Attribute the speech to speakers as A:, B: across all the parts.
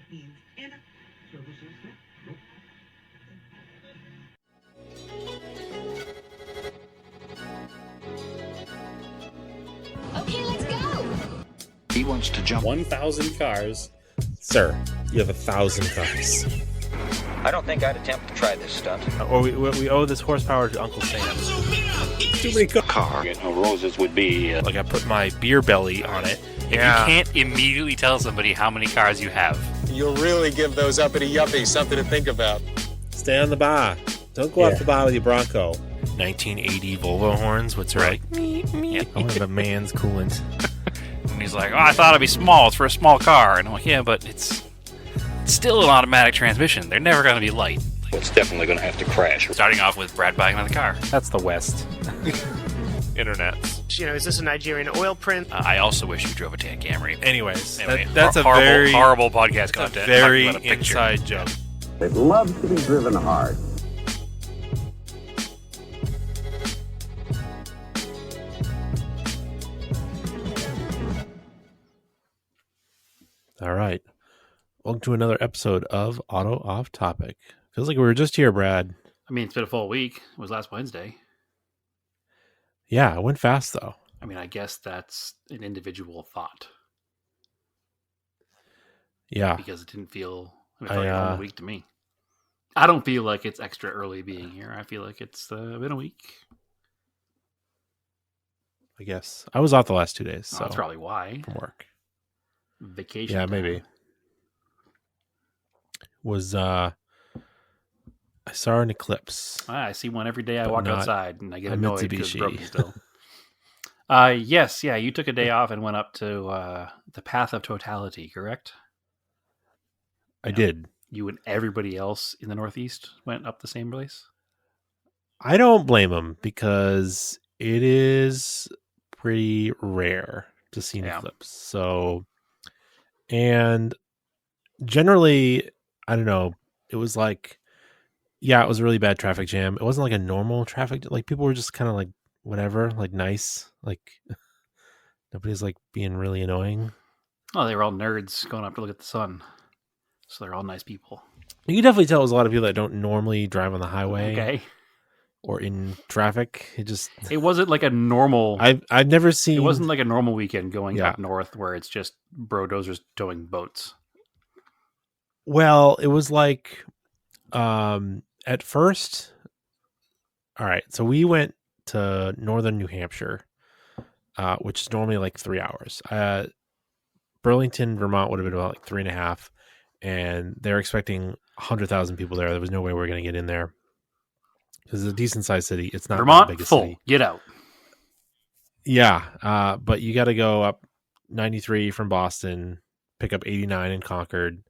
A: Okay, let's go.
B: He wants to jump
C: 1,000 cars. Sir, you have 1,000 cars.
B: I don't think I'd attempt to try this stunt.
D: Or we owe this horsepower to Uncle Sam.
C: Too many cars.
B: Car. You know, roses would be...
D: Like I put my beer belly on it.
E: If you can't immediately tell somebody how many cars you have.
F: You'll really give those uppity yuppies something to think about.
C: Stay on the bar. Don't go off the bar with your Bronco.
D: 1980 Volvo horns, what's right?
E: Yeah.
D: I want a man's coolant.
E: And he's like, oh, I thought it'd be small. It's for a small car. And I'm like, yeah, but it's still an automatic transmission. They're never going to be light.
B: It's definitely going to have to crash.
E: Starting off with Brad buying another car.
D: That's the West.
G: Internet. You know, is this a Nigerian oil print?
E: I also wish you drove a tan Camry.
D: Anyways,
E: Anyway,
D: that's a
E: horrible,
D: very
E: horrible podcast content.
D: very
E: Talking about a picture.
D: inside joke.
H: It loves to be driven hard.
C: All right. Welcome to another episode of Auto Off Topic. Feels like we were just here, Brad.
E: I mean, it's been a full week. It was last Wednesday.
C: Yeah, it went fast, though.
E: I mean, I guess that's an individual thought.
C: Yeah.
E: Because it didn't feel... it felt like a whole week to me. I don't feel like it's extra early being here. I feel like it's been a week.
C: I guess. I was off the last 2 days, so
E: That's probably why.
C: from work.
E: Vacation
C: Yeah,
E: time.
C: maybe. I saw an Eclipse.
E: I see one every day I
C: But
E: walk
C: not
E: outside, and I get
C: a
E: annoyed because it's
C: Mitsubishi.
E: broken still. Yes, yeah, you took a day off and went up to the Path of Totality, correct?
C: I did.
E: You and everybody else in the Northeast went up the same place?
C: I don't blame him because it is pretty rare to see an
E: Yeah.
C: eclipse. So, and generally, I don't know, it was like, yeah, it was a really bad traffic jam. It wasn't like a normal traffic, like people were just kind of like, whatever, like nice, like nobody's like being really annoying.
E: Oh, they were all nerds going up to look at the sun. So they're all nice people.
C: You can definitely tell it was a lot of people that don't normally drive on the highway
E: Okay.
C: or in traffic.
E: It wasn't like a normal...
C: I've never seen...
E: It wasn't like a normal weekend going
C: Yeah.
E: up north where it's just brodozers towing boats.
C: Well, it was like, at first, all right, so we went to northern New Hampshire, which is normally like 3 hours. Burlington, Vermont would have been about like 3.5, and they're expecting 100,000 people there. There was no way we were going to get in there because it's a decent sized city. It's not
E: Vermont,
C: the biggest
E: full.
C: city.
E: Get out.
C: Yeah, but you got to go up 93 from Boston, pick up 89 in Concord,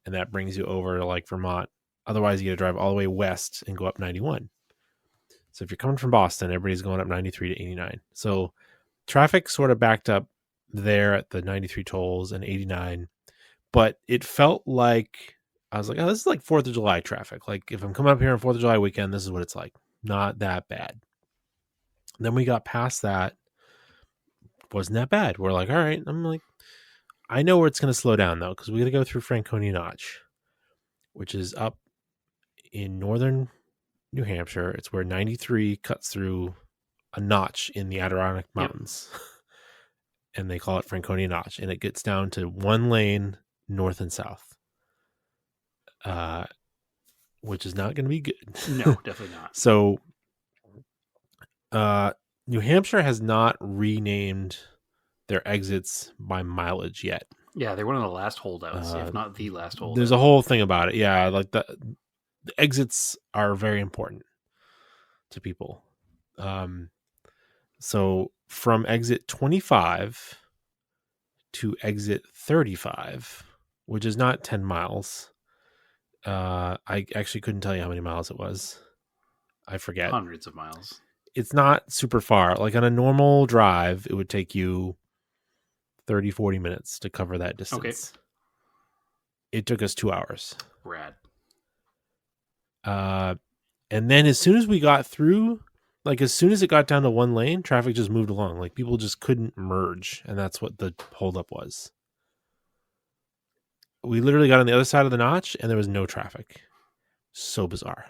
C: and that brings you over to like Vermont. Otherwise, you got to drive all the way west and go up 91. So if you're coming from Boston, everybody's going up 93 to 89. So traffic sort of backed up there at the 93 tolls and 89, but it felt like I was like, oh, this is like 4th of July traffic. Like if I'm coming up here on 4th of July weekend, this is what it's like. Not that bad. Then we got past that. Wasn't that bad. We're like, all right. I'm like, I know where it's going to slow down though, because we got to go through Franconia Notch, which is up in northern New Hampshire. It's where 93 cuts through a notch in the Adirondack Mountains. And they call it Franconia Notch. And it gets down to one lane north and south. Which is not going to be good.
E: No, definitely not.
C: So, New Hampshire has not renamed their exits by mileage yet.
E: Yeah, they're one of the last holdouts, if not the last holdout.
C: There's a whole thing about it. Yeah, like the exits are very important to people. So from exit 25 to exit 35, which is not 10 miles. I actually couldn't tell you how many miles it was. I forget.
E: Hundreds of miles.
C: It's not super far. Like on a normal drive, it would take you 30, 40 minutes to cover that distance.
E: Okay.
C: It took us 2 hours.
E: Rad.
C: And then as soon as we got through, like as soon as it got down to one lane, traffic just moved along. Like people just couldn't merge. And that's what the holdup was. we literally got on the other side of the notch and there was no traffic. So bizarre.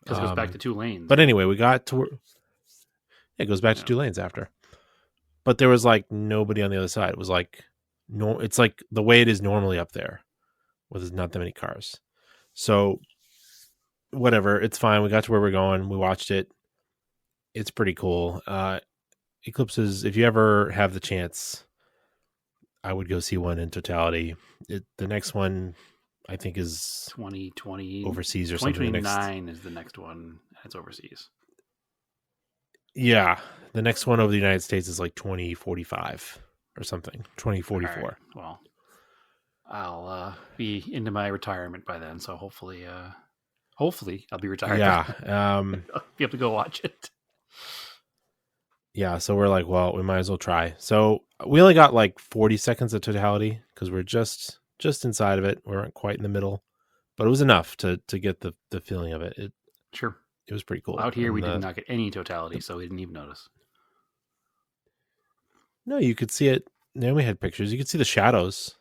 I: Because it goes back to 2 lanes.
C: But anyway, we got to it goes back to 2 lanes after. But there was like nobody on the other side. It was like it's like the way it is normally up there, where there's not that many cars. So whatever, it's fine. We got to where we're going. We watched it. It's pretty cool. Eclipses, if you ever have the chance, I would go see one in totality. The next one, I think, is
I: 2020
C: overseas or something.
I: 2029 is the next one, and it's overseas.
C: Yeah, the next one over the United States is like 2045 or something. 2044.
I: Right. Well, I'll be into my retirement by then, so hopefully I'll be retired.
C: Yeah,
I: I'll be able to go watch it.
C: Yeah, so we're like, well, we might as well try. So we only got like 40 seconds of totality because we're just inside of it. We weren't quite in the middle, but it was enough to get the feeling of it.
I: Sure.
C: It was pretty cool.
I: Out here, we did not get any totality, so we didn't even notice.
C: No, you could see it. Naomi had pictures. You could see the shadows.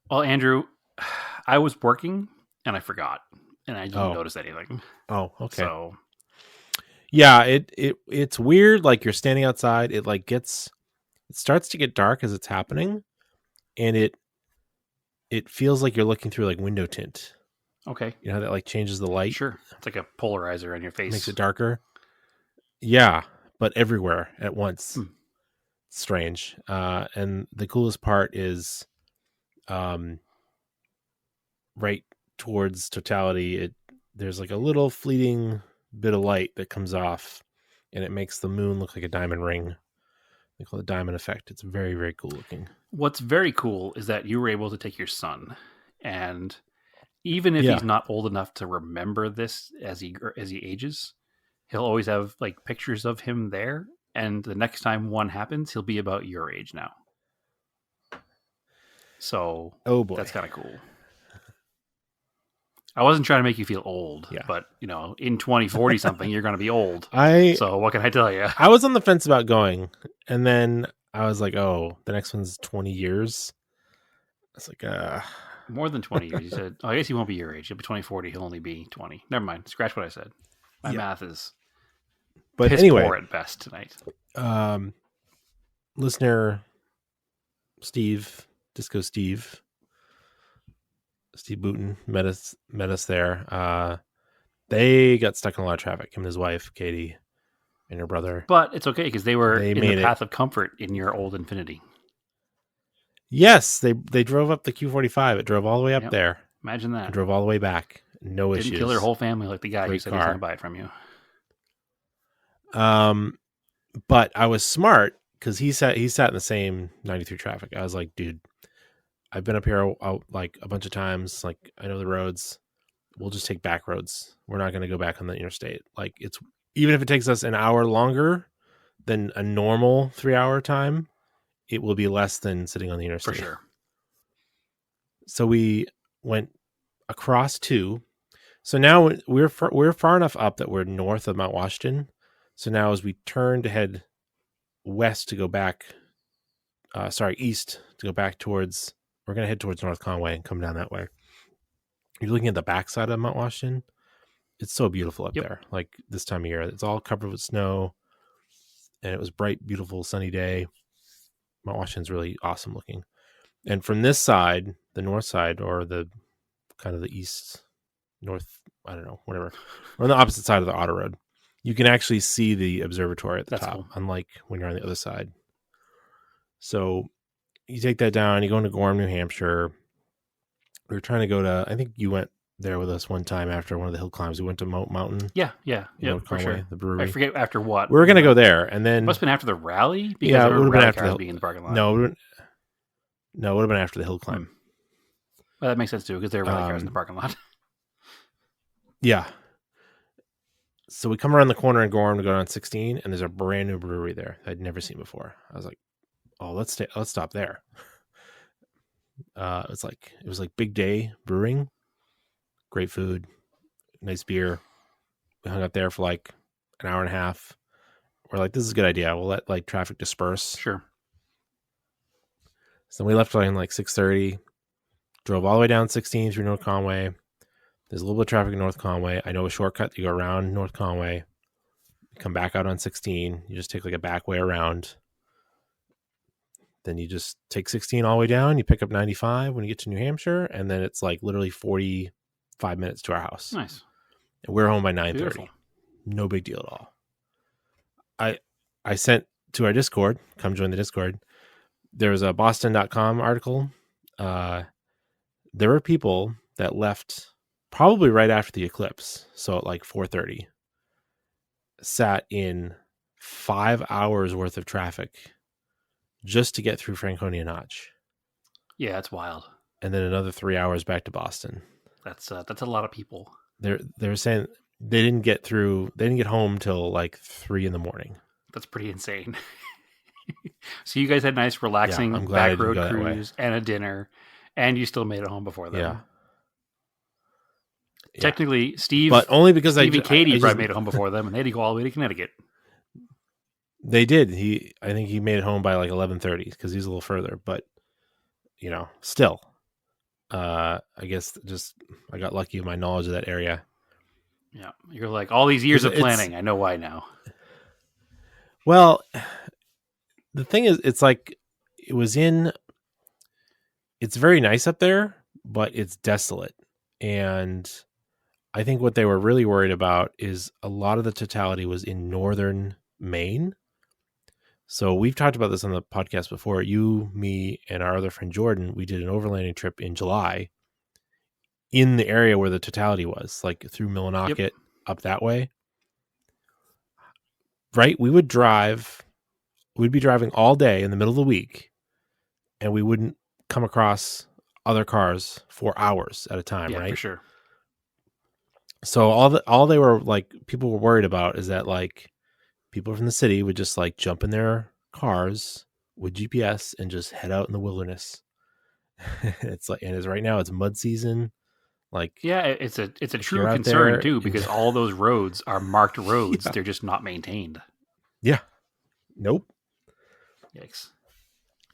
I: Well, Andrew, I was working and I forgot, and I didn't notice anything.
C: Oh, okay.
I: So,
C: yeah, it's weird. Like you're standing outside, it starts to get dark as it's happening, and it feels like you're looking through like window tint.
I: okay.
C: You know how that like changes the light?
I: Sure. It's like a polarizer on your face.
C: Makes it darker. Yeah, but everywhere at once. Strange. And the coolest part is right towards totality, there's like a little fleeting bit of light that comes off, and it makes the moon look like a diamond ring. They call it the diamond effect. It's very, very cool looking.
I: What's very cool is that you were able to take your son, and even if he's not old enough to remember this as he ages, he'll always have like pictures of him there. And the next time one happens, he'll be about your age now. So,
C: oh boy,
I: that's kind of cool. I wasn't trying to make you feel old, but in 2040 something, you're going to be old. So what can I tell you?
C: I was on the fence about going, and then I was like, oh, the next one's 20 years. It's like,
I: more than 20 years. You said, I guess he won't be your age. He'll be 2040. He'll only be 20. Never mind. Scratch what I said. My math is
C: but
I: piss
C: anyway,
I: poor at best tonight.
C: Listener Disco Steve Booten met us there. They got stuck in a lot of traffic. Him and his wife, Katie, and her brother.
I: But it's okay because they were in the path of comfort in your old Infinity.
C: Yes, they drove up the Q45. It drove all the way up there.
I: Imagine that.
C: It drove all the way back. No issues.
I: Didn't kill their whole family like the guy who said he was going to buy it from you.
C: But I was smart because he sat in the same 93 traffic. I was like, dude, I've been up here like a bunch of times. Like, I know the roads. We'll just take back roads. We're not going to go back on the interstate. Like, it's even if it takes us an hour longer than a normal 3-hour time, it will be less than sitting on the interstate.
I: For sure.
C: So we went across 2. So now we're far enough up that we're north of Mount Washington. So now as we turn to head west to go back, east to go back towards, we're going to head towards North Conway and come down that way. You're looking at the backside of Mount Washington. It's so beautiful up there. Like this time of year, it's all covered with snow, and it was bright, beautiful, sunny day. Mount Washington's really awesome looking. And from this side, the north side, or the kind of the east, north, I don't know, whatever. We're on the opposite side of the auto road. You can actually see the observatory at the top, cool. Unlike when you're on the other side. So you take that down, you go into Gorham, New Hampshire. We were trying to go to, I think you went there with us one time after one of the hill climbs. We went to Mountain.
I: Yeah, for sure.
C: The brewery.
I: I forget after what.
C: We were going to go there, and then...
I: It must have been after the rally? Because
C: it would have been after the
I: being in the parking lot.
C: No, it would have been after the hill climb.
I: Well, that makes sense too, because there were rally cars in the parking lot.
C: Yeah. So we come around the corner in Gorham to go down 16, and there's a brand new brewery there I'd never seen before. I was like, "Oh, let's stop there." It was like Big Day Brewing, great food, nice beer. We hung out there for like an hour and a half. We're like, "This is a good idea. We'll let like traffic disperse."
I: Sure.
C: So we left around like 6:30, drove all the way down 16 through North Conway. There's a little bit of traffic in North Conway. I know a shortcut to go around North Conway. Come back out on 16. You just take like a back way around. Then you just take 16 all the way down. You pick up 95 when you get to New Hampshire, and then it's like literally 45 minutes to our house.
I: Nice.
C: And we're home by 9:30.
I: Beautiful.
C: No big deal at all. I sent to our Discord. Come join the Discord. There was a Boston.com article. There were people that left probably right after the eclipse, so at like 4:30. Sat in 5 hours worth of traffic just to get through Franconia Notch.
I: Yeah, it's wild.
C: And then another 3 hours back to Boston.
I: That's a lot of people.
C: They were saying they didn't get home till like 3 a.m.
I: That's pretty insane. So you guys had a nice relaxing
C: I'm glad I
I: back
C: didn't
I: road
C: go that way.
I: cruise and a dinner, and you still made it home before them.
C: Yeah.
I: Technically, Steve,
C: but only because
I: Steve and Katie
C: I
I: probably
C: just
I: made it home before them, and they had to go all the way to Connecticut.
C: They did. I think he made it home by like 11:30 because he's a little further. But still, I guess just I got lucky with my knowledge of that area.
I: Yeah, you're like all these years of planning. I know why now.
C: Well, the thing is, it's like it's very nice up there, but it's desolate. And I think what they were really worried about is a lot of the totality was in northern Maine. So we've talked about this on the podcast before. You, me, and our other friend Jordan, we did an overlanding trip in July in the area where the totality was, like through Millinocket up that way. Right? We'd be driving all day in the middle of the week, and we wouldn't come across other cars for hours at a time, right?
I: For sure.
C: So all they were like, people were worried about is that like people from the city would just like jump in their cars with GPS and just head out in the wilderness. It's like, and right now it's mud season. Like,
I: yeah, it's a true concern too, because all those roads are marked roads. They're just not maintained.
C: Yeah. Nope.
I: Yikes.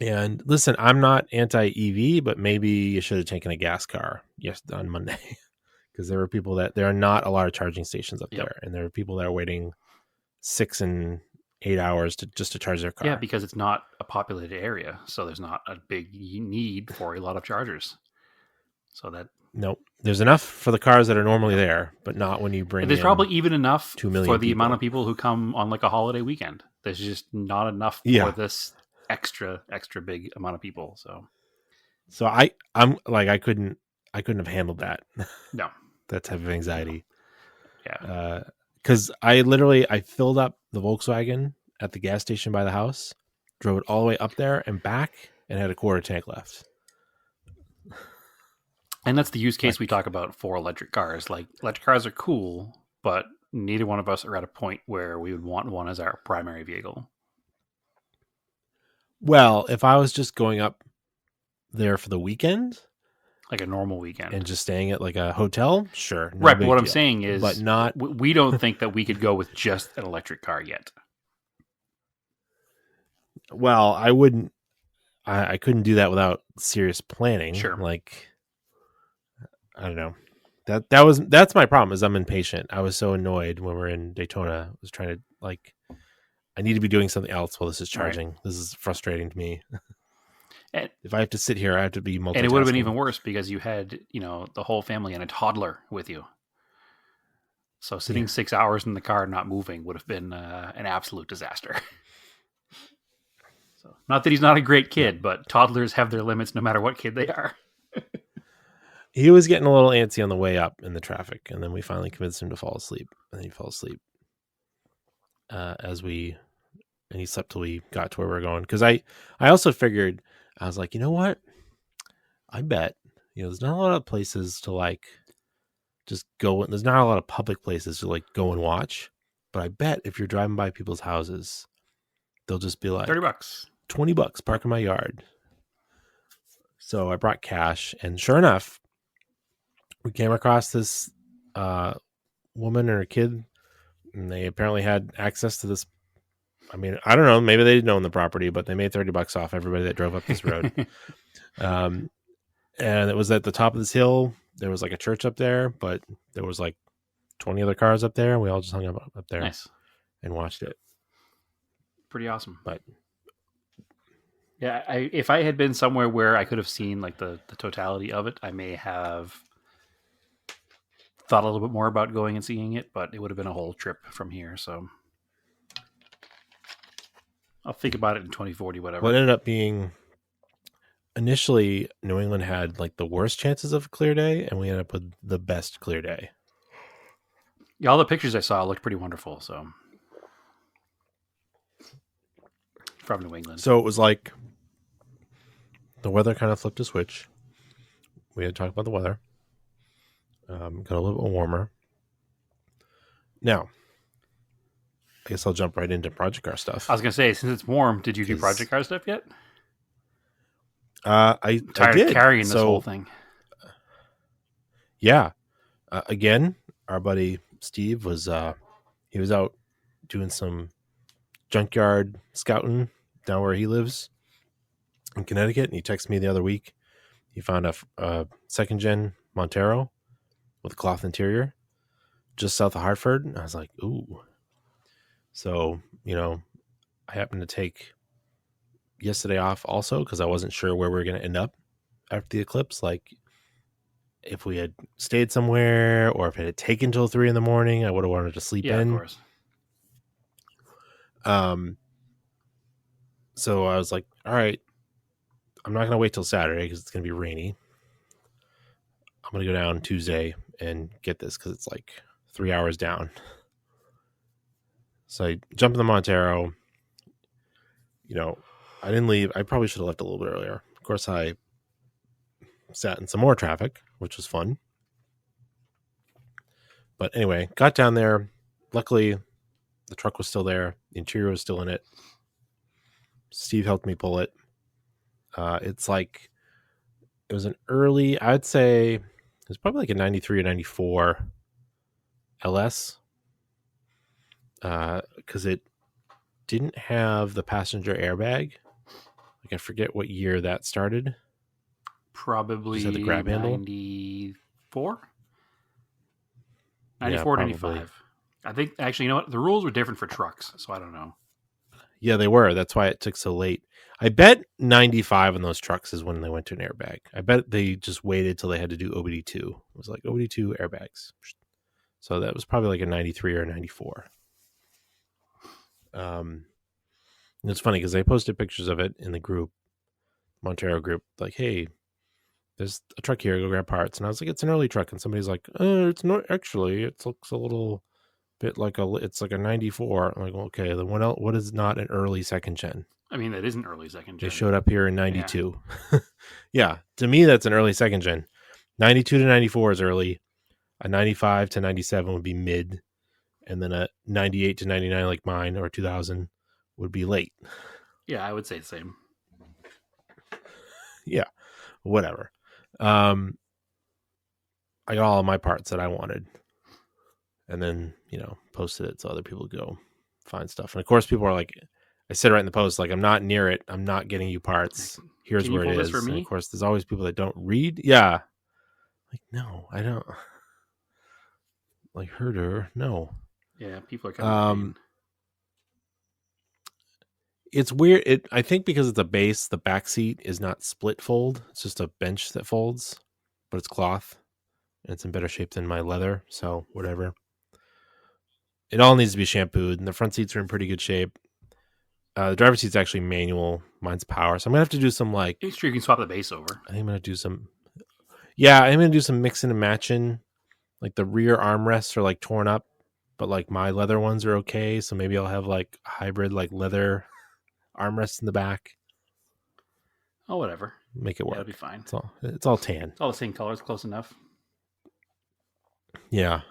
C: And listen, I'm not anti-EV, but maybe you should have taken a gas car on Monday. Because there are not a lot of charging stations up there, and there are people that are waiting 6 and 8 hours just to charge their car.
I: Yeah, because it's not a populated area, so there's not a big need for a lot of chargers. So that
C: there's enough for the cars that are normally there, but not when you bring.
I: There's probably even enough
C: 2 million
I: for the
C: people.
I: amount of people who come on like a holiday weekend. There's just not enough for this extra big amount of people.
C: So I'm like I couldn't have handled that.
I: No.
C: That type of anxiety.
I: Yeah.
C: Because I filled up the Volkswagen at the gas station by the house, drove it all the way up there and back, and had a quarter tank left.
I: And that's the use case we talk about for electric cars. Like, electric cars are cool, but neither one of us are at a point where we would want one as our primary vehicle.
C: Well, if I was just going up there for the weekend,
I: like a normal weekend,
C: and just staying at like a hotel, sure.
I: No right, but what I'm saying is,
C: but not.
I: We don't think that we could go with just an electric car yet.
C: Well, I wouldn't. I couldn't do that without serious planning.
I: Sure.
C: Like, I don't know. That's my problem. Is I'm impatient. I was so annoyed when we were in Daytona. I was trying to like, I need to be doing something else while this is charging. Right. This is frustrating to me. And if I have to sit here, I have to be multitasking.
I: And it would have been even worse because you had, the whole family and a toddler with you. So sitting 6 hours in the car not moving would have been an absolute disaster. So, not that he's not a great kid, but toddlers have their limits no matter what kid they are.
C: He was getting a little antsy on the way up in the traffic, and then we finally convinced him to fall asleep. And he fell asleep and he slept till we got to where we were going. Because I also figured, I was like, you know what? I bet, there's not a lot of places to like just go. There's not a lot of public places to like go and watch. But I bet if you're driving by people's houses, they'll just be like
I: $30,
C: $20, park in my yard. So I brought cash, and sure enough, we came across this woman and her kid, and they apparently had access to this I mean, I don't know. Maybe they didn't own the property, but they made $30 off everybody that drove up this road. And it was at the top of this hill. There was like a church up there, but there was like 20 other cars up there. And we all just hung up there
I: Nice.
C: and watched it.
I: Pretty awesome.
C: But
I: yeah, if I had been somewhere where I could have seen like the totality of it, I may have thought a little bit more about going and seeing it, but it would have been a whole trip from here. So I'll think about it in 2040, whatever.
C: what ended up being initially, New England had like the worst chances of a clear day, and we ended up with the best clear day.
I: Yeah, all the pictures I saw looked pretty wonderful. So from New England.
C: So it was like the weather kind of flipped a switch. We had to talk about the weather. Got a little bit warmer. Now, I guess I'll jump right into project car stuff.
I: I was going to say, since it's warm, did you do
C: 'Cause-
I: project car stuff yet?
C: I
I: Tired
C: did.
I: of carrying this
C: So,
I: whole thing.
C: Yeah. Again, our buddy Steve was he was out doing some junkyard scouting down where he lives in Connecticut, and he texted me the other week. He found a second gen Montero with a cloth interior just south of Hartford, and I was like, ooh. So, I happened to take yesterday off also because I wasn't sure where we were going to end up after the eclipse. Like, if we had stayed somewhere or if it had taken till 3 a.m, I would have wanted to sleep
I: Yeah,
C: in.
I: of course.
C: So I was like, all right, I'm not going to wait till Saturday because it's going to be rainy. I'm going to go down Tuesday and get this because it's like 3 hours down. So I jump in the Montero. I didn't leave. I probably should have left a little bit earlier. Of course, I sat in some more traffic, which was fun. But anyway, got down there. Luckily, the truck was still there. The interior was still in it. Steve helped me pull it. It's like, it was an early, I'd say, it was probably like a 93 or 94 LS. Because it didn't have the passenger airbag. Like, I forget what year that started.
I: Probably
C: Just had the grab handle?
I: 94?
C: Yeah,
I: 94,
C: probably.
I: 95. I think, actually, you know what? The rules were different for trucks, so I don't know.
C: Yeah, they were. That's why it took so late. I bet 95 on those trucks is when they went to an airbag. I bet they just waited till they had to do OBD2. It was like OBD2 airbags. So that was probably like a 93 or a 94. And it's funny because I posted pictures of it in the group, Montero group, like, hey, there's a truck here, go grab parts. And I was like, it's an early truck. And somebody's like, it's not actually, it looks a little bit like it's like a 94. I'm like, okay, then what is not an early second gen?
I: I mean, that isn't early second gen.
C: They showed up here in 92. Yeah, to me, that's an early second gen. 92 to 94 is early. A 95 to 97 would be mid. And then a 98 to 99 like mine or 2000 would be late.
I: Yeah, I would say the same.
C: Yeah, whatever. I got all of my parts that I wanted. And then, posted it so other people go find stuff. And of course, people are like, I said right in the post, like, I'm not near it. I'm not getting you parts. Here's
I: Can you
C: where it
I: pull this
C: is.
I: for
C: And
I: me?
C: of course, there's always people that don't read. Yeah. Like, no, I don't. Like, herder, no.
I: Yeah, people are kind of
C: It's weird. I think because it's a base, the back seat is not split fold. It's just a bench that folds, but it's cloth. And it's in better shape than my leather. So, whatever. It all needs to be shampooed, and the front seats are in pretty good shape. The driver's seat's actually manual. Mine's power. So I'm going to have to do some, like...
I: Make sure you can swap the base over.
C: I think I'm going to do some... Yeah, I'm going to do some mixing and matching. Like, the rear armrests are, like, torn up, but, like, my leather ones are okay. So maybe I'll have, like, a hybrid, like, leather armrests in the back.
I: Oh, whatever.
C: Make it work.
I: That'll be fine.
C: It's all tan.
I: It's all the same colors, close enough.
C: Yeah.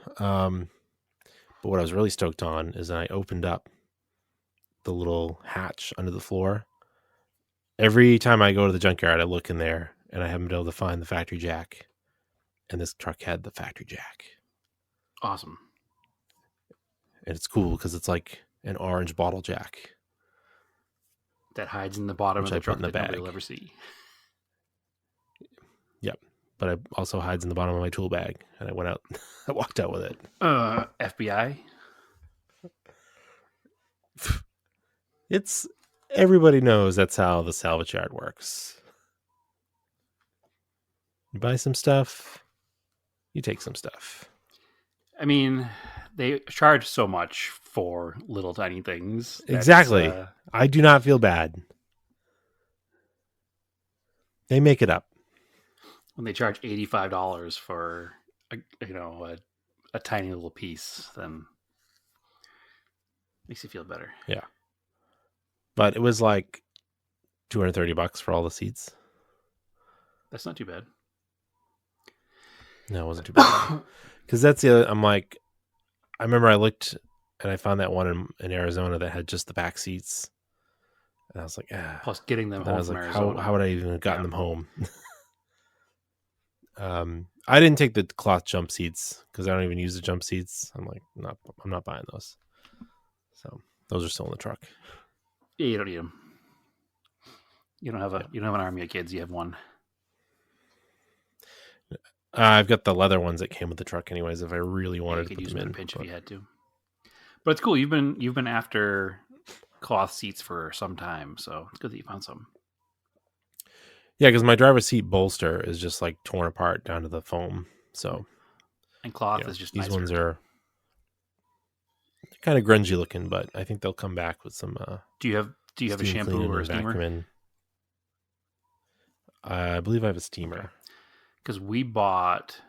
C: But what I was really stoked on is I opened up the little hatch under the floor. Every time I go to the junkyard, I look in there and I haven't been able to find the factory jack. And this truck had the factory jack.
I: Awesome.
C: And it's cool because it's like an orange bottle jack.
I: that hides in the bottom
C: Which
I: of
C: I
I: the
C: put
I: truck
C: in the
I: that nobody
C: bag.
I: will ever see.
C: Yep. But it also hides in the bottom of my tool bag, and I went out. I walked out with it.
I: FBI.
C: It's everybody knows that's how the salvage yard works. You buy some stuff, you take some stuff.
I: I mean, they charge so much for little tiny things.
C: Exactly. I do not feel bad. They make it up.
I: When they charge $85 for a tiny little piece, then makes you feel better.
C: Yeah. But it was like $230 for all the seats.
I: That's not too bad.
C: No, it wasn't too bad. Because that's the other, I'm like, I remember I looked and I found that one in Arizona that had just the back seats. And I was like,
I: Plus getting them
C: And I
I: home
C: was
I: from
C: like,
I: Arizona.
C: how would I even have gotten them home? I didn't take the cloth jump seats because I don't even use the jump seats. I'm like, I'm not buying those. So those are still in the truck.
I: Yeah, you don't need them. You don't have an army of kids. You have one.
C: I've got the leather ones that came with the truck, anyways. If I really wanted
I: you
C: to
I: could
C: put
I: use
C: them
I: them
C: in,
I: a pinch if you had to. But it's cool. You've been after cloth seats for some time, so it's good that you found some.
C: Yeah, because my driver's seat bolster is just like torn apart down to the foam. So,
I: and cloth is just
C: these
I: nicer.
C: ones are kind of grungy looking, but I think they'll come back with some.
I: Do you have a shampoo or a steamer?
C: I believe I have a steamer.
I: Because we bought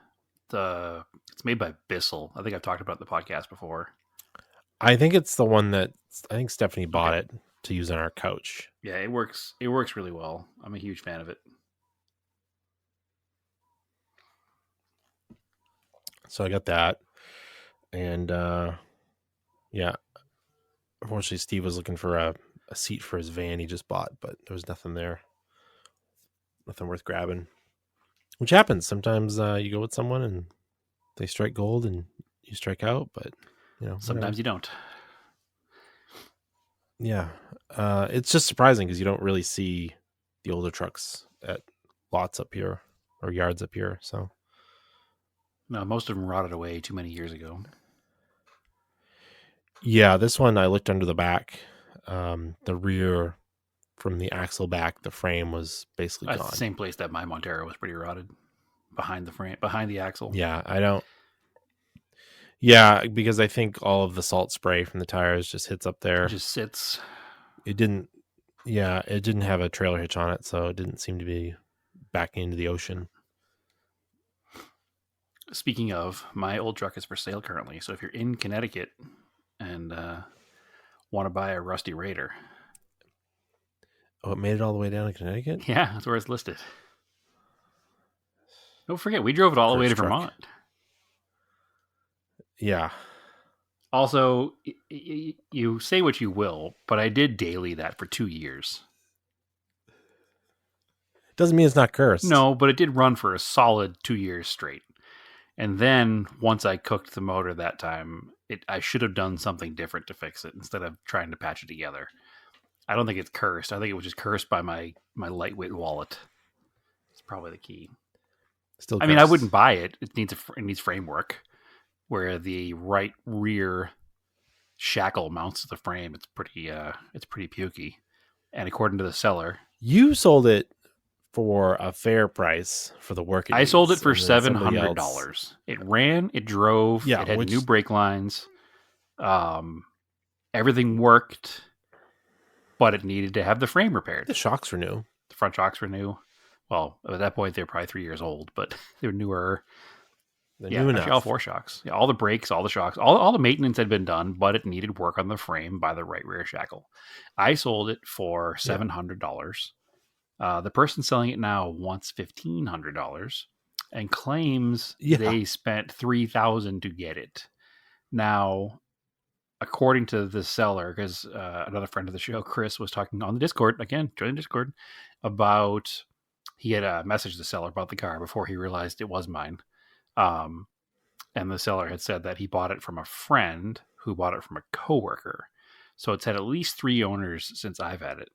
I: it's made by Bissell. I think I've talked about it in the podcast before.
C: I think it's the one that I think Stephanie bought it to use on our couch.
I: Yeah, it works. It works really well. I'm a huge fan of it.
C: So I got that, and unfortunately, Steve was looking for a seat for his van he just bought, but there was nothing there, nothing worth grabbing. Which happens sometimes. You go with someone and they strike gold, and you strike out, but
I: sometimes you don't.
C: Yeah, it's just surprising because you don't really see the older trucks at lots up here or yards up here. So,
I: no, most of them rotted away too many years ago.
C: Yeah, this one I looked under the back, the rear from the axle back, the frame was basically
I: That's
C: gone.
I: the same place that my Montero was pretty rotted, behind the frame, behind the axle.
C: Yeah, I don't. Yeah, because I think all of the salt spray from the tires just hits up there.
I: It just sits.
C: It didn't. Yeah, it didn't have a trailer hitch on it, so it didn't seem to be backing into the ocean.
I: Speaking of, my old truck is for sale currently. So if you're in Connecticut and want to buy a rusty Raider.
C: Oh, it made it all the way down to Connecticut?
I: Yeah, that's where it's listed. Don't forget, we drove it all the way to
C: truck.
I: Vermont.
C: Yeah.
I: Also, you say what you will, but I did daily that for 2 years.
C: Doesn't mean it's not cursed.
I: No, but it did run for a solid 2 years straight. And then once I cooked the motor that time, I should have done something different to fix it instead of trying to patch it together. I don't think it's cursed. I think it was just cursed by my lightweight wallet. It's probably the key.
C: Still,
I: I mean, I wouldn't buy it. It needs framework. Where the right rear shackle mounts to the frame, it's pretty pukey. And according to the seller,
C: you sold it for a fair price for the work.
I: I sold it for $700. It ran, it drove, it had new brake lines. Everything worked, but it needed to have the frame repaired.
C: The shocks were new.
I: The front shocks were new. Well, at that point, they were probably 3 years old, but they were newer.
C: New enough.
I: All four shocks. Yeah, all the brakes, all the shocks, all the maintenance had been done, but it needed work on the frame by the right rear shackle. I sold it for $700. The person selling it now wants $1,500 and claims they spent $3,000 to get it. Now, according to the seller, because another friend of the show, Chris, was talking on the Discord, again, join the Discord, about he had messaged the seller about the car before he realized it was mine. And the seller had said that he bought it from a friend who bought it from a coworker. So it's had at least 3 owners since I've had it.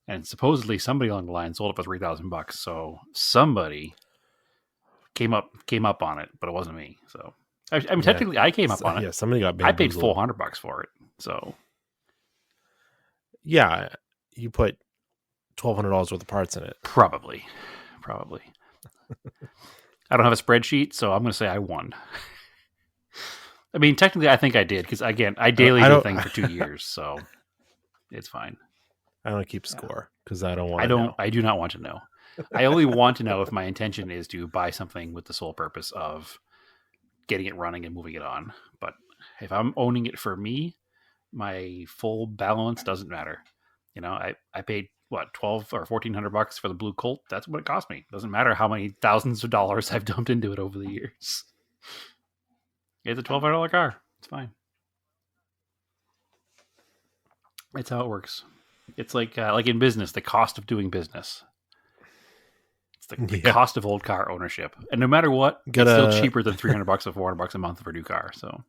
I: And supposedly somebody along the line sold it for $3,000. So somebody came up on it, but it wasn't me. So I mean, technically, I came up on it.
C: Yeah, somebody got
I: I paid
C: bamboozled.
I: $400 for it. So
C: Yeah, you put $1,200 worth of parts in it.
I: probably. I don't have a spreadsheet, so I'm going to say I won. I mean, technically, I think I did because again, I daily do the thing for 2 years, so it's fine.
C: I don't keep score because I don't want to know.
I: I do not want to know. I only want to know if my intention is to buy something with the sole purpose of getting it running and moving it on. But if I'm owning it for me, my full balance doesn't matter. You know, I paid what, $1,200 or $1,400 for the blue Colt. That's what it cost me. Doesn't matter how many thousands of dollars I've dumped into it over the years. It's a $1,200 car. It's fine. It's how it works. It's like in business, the cost of doing business. It's the cost of old car ownership, and no matter what, it's still cheaper than $300 or $400 a month for a new car. So,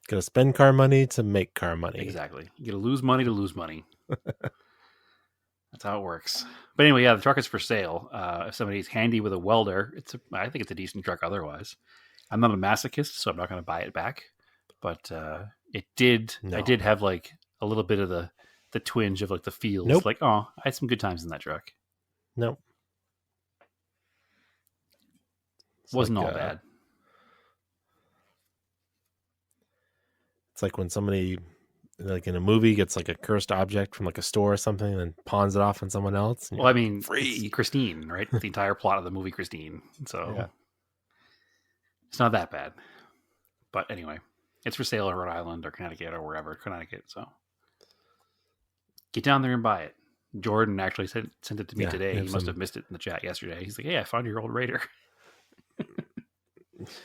C: gotta spend car money to make car money.
I: Exactly. You gotta lose money to lose money. That's how it works. But anyway, yeah, the truck is for sale. If somebody's handy with a welder, I think it's a decent truck. Otherwise, I'm not a masochist, so I'm not going to buy it back. But it did. No. I did have like a little bit of the twinge of like the feels.
C: Nope.
I: Like, oh, I had some good times in that truck.
C: Nope.
I: Wasn't all bad.
C: It's like when somebody, like in a movie, gets like a cursed object from like a store or something and then pawns it off on someone else.
I: Well, I mean, free Christine, right? The entire plot of the movie Christine. So it's not that bad. But anyway, it's for sale in Rhode Island or Connecticut or wherever. Connecticut. So get down there and buy it. Jordan actually sent it to me today. He must have missed it in the chat yesterday. He's like, hey, I found your old Raider.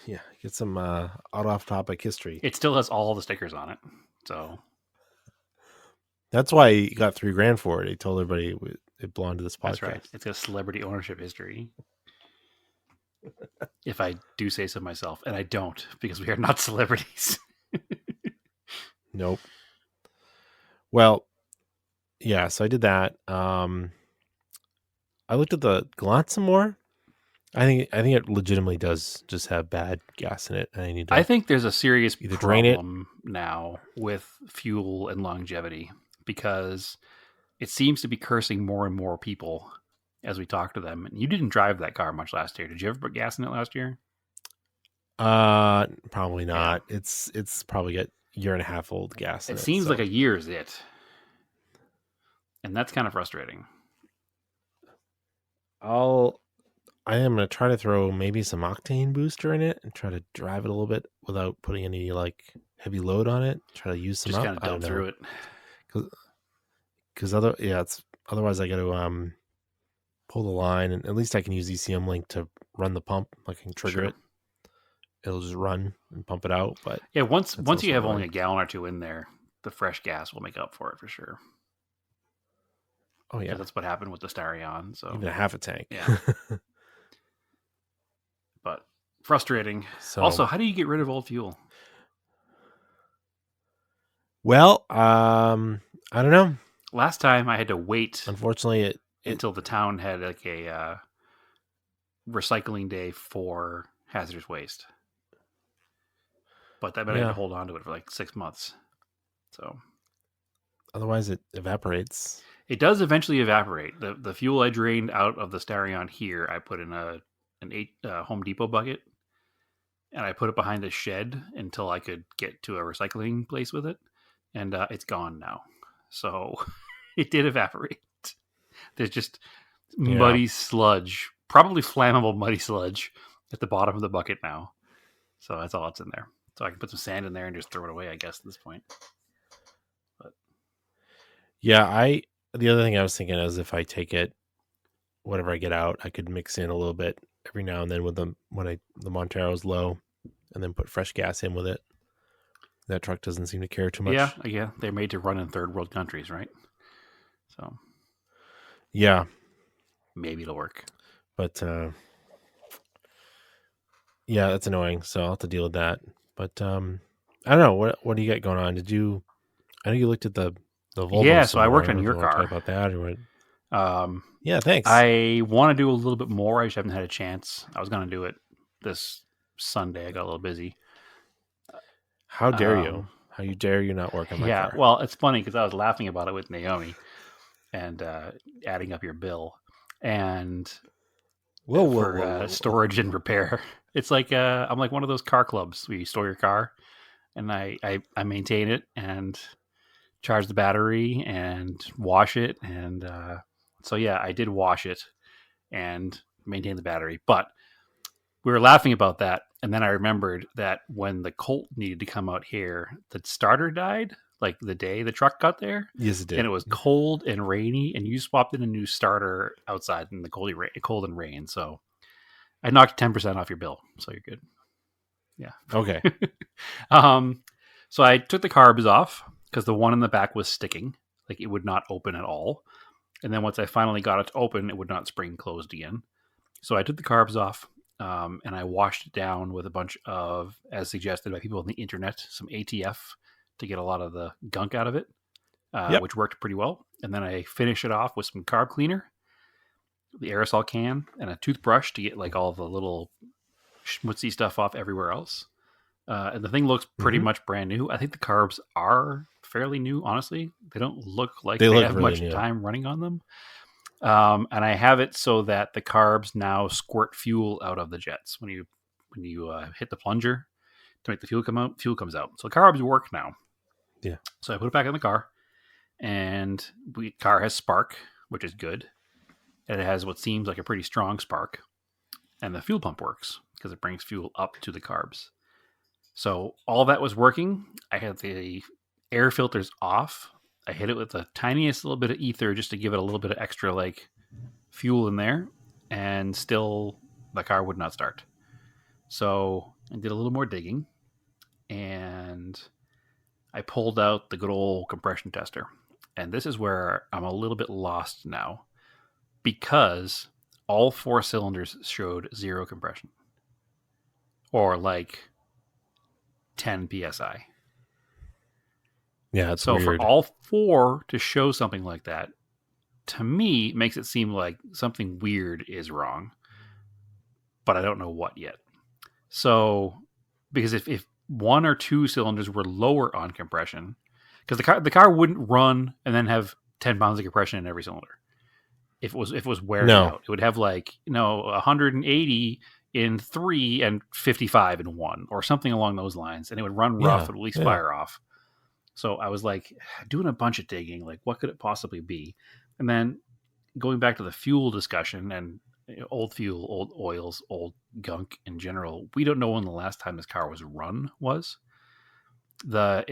C: Yeah, get some off-topic history.
I: It still has all the stickers on it. So
C: that's why he got $3,000 for it. He told everybody it belonged to this podcast.
I: That's right. It's got celebrity ownership history. If I do say so myself, and I don't, because we are not celebrities.
C: Nope. Well, yeah, so I did that. I looked at the Galant some more. I think it legitimately does just have bad gas in it. I
I: think there's a serious
C: either drain it
I: now with fuel and longevity, because it seems to be cursing more and more people as we talk to them. And you didn't drive that car much last year. Did you ever put gas in it last year?
C: Probably not. Yeah. It's probably got 1.5 years old gas in it.
I: It seems like a year is it. And that's kind of frustrating.
C: I am going to try to throw maybe some octane booster in it and try to drive it a little bit without putting any like heavy load on it. Try to use some
I: just kind of dump through it.
C: Because otherwise I got to pull the line, and at least I can use ECM Link to run the pump. I can trigger it. It'll just run and pump it out. But
I: yeah, once you have only a gallon or two in there, the fresh gas will make up for it for sure.
C: Oh yeah,
I: that's what happened with the Starion. So
C: even half a tank.
I: Yeah. But frustrating. So, also, how do you get rid of old fuel?
C: Well, I don't know.
I: Last time I had to wait.
C: Unfortunately,
I: until the town had like a recycling day for hazardous waste. But that meant I had to hold on to it for like 6 months. So
C: otherwise, it evaporates.
I: It does eventually evaporate. The fuel I drained out of the Starion here, I put in an Home Depot bucket, and I put it behind the shed until I could get to a recycling place with it, and it's gone now. So it did evaporate. There's just muddy sludge, probably flammable muddy sludge at the bottom of the bucket now. So that's all that's in there. So I can put some sand in there and just throw it away, I guess, at this point. But
C: yeah, the other thing I was thinking is if I take it, whatever I get out, I could mix in a little bit every now and then with the Montero's low, and then put fresh gas in with it. That truck doesn't seem to care too much.
I: Yeah, they're made to run in third world countries, right? So
C: yeah,
I: maybe it'll work.
C: But yeah, that's annoying. So I'll have to deal with that. But I don't know. What do you got going on? I know you looked at the The Volvo.
I: Yeah, so I worked
C: don't
I: on
C: know
I: your
C: if you wanna
I: car.
C: talk about that or what?
I: Um,
C: Yeah, thanks.
I: I want to do a little bit more. I just haven't had a chance. I was going to do it this Sunday. I got a little busy.
C: How dare you?
I: Um,
C: How you dare you not work on my
I: yeah,
C: car?
I: well, it's funny because I was laughing about it with Naomi and adding up your bill and for storage and repair. It's like I'm like one of those car clubs where you store your car, and I maintain it and charge the battery and wash it, and so yeah, I did wash it and maintain the battery. But we were laughing about that, and then I remembered that when the Colt needed to come out here, the starter died like the day the truck got there.
C: Yes, it did.
I: And it was cold and rainy, and you swapped in a new starter outside in the cold and rain. So I knocked 10% off your bill, so you're good. Yeah.
C: Okay.
I: So I took the carbs off because the one in the back was sticking, like it would not open at all. And then once I finally got it to open, it would not spring closed again. So I took the carbs off, and I washed it down with a bunch of, as suggested by people on the internet, some ATF to get a lot of the gunk out of it, which worked pretty well. And then I finish it off with some carb cleaner, the aerosol can, and a toothbrush to get like all the little schmutzy stuff off everywhere else. And the thing looks pretty much brand new. I think the carbs are fairly new, honestly. They don't look like they have really much time running on them. And I have it so that the carbs now squirt fuel out of the jets. When you hit the plunger to make the fuel come out, fuel comes out. So the carbs work now.
C: Yeah.
I: So I put it back in the car, and the car has spark, which is good. And it has what seems like a pretty strong spark. And the fuel pump works because it brings fuel up to the carbs. So all that was working. I had the air filters off. I hit it with the tiniest little bit of ether just to give it a little bit of extra like fuel in there, and still the car would not start. So I did a little more digging, and I pulled out the good old compression tester. And this is where I'm a little bit lost now, because all 4 cylinders showed 0 compression, or like 10 psi.
C: Yeah, it's
I: so
C: weird.
I: For all 4 to show something like that, to me, makes it seem like something weird is wrong, but I don't know what yet. So, because if 1 or 2 cylinders were lower on compression, because the car wouldn't run and then have 10 pounds of compression in every cylinder. If it was wearing out, it would have 180 in 3 and 55 in 1, or something along those lines, and it would run rough and at least fire off. So I was like doing a bunch of digging, like what could it possibly be? And then going back to the fuel discussion and old fuel, old oils, old gunk in general, we don't know when the last time this car was run was. The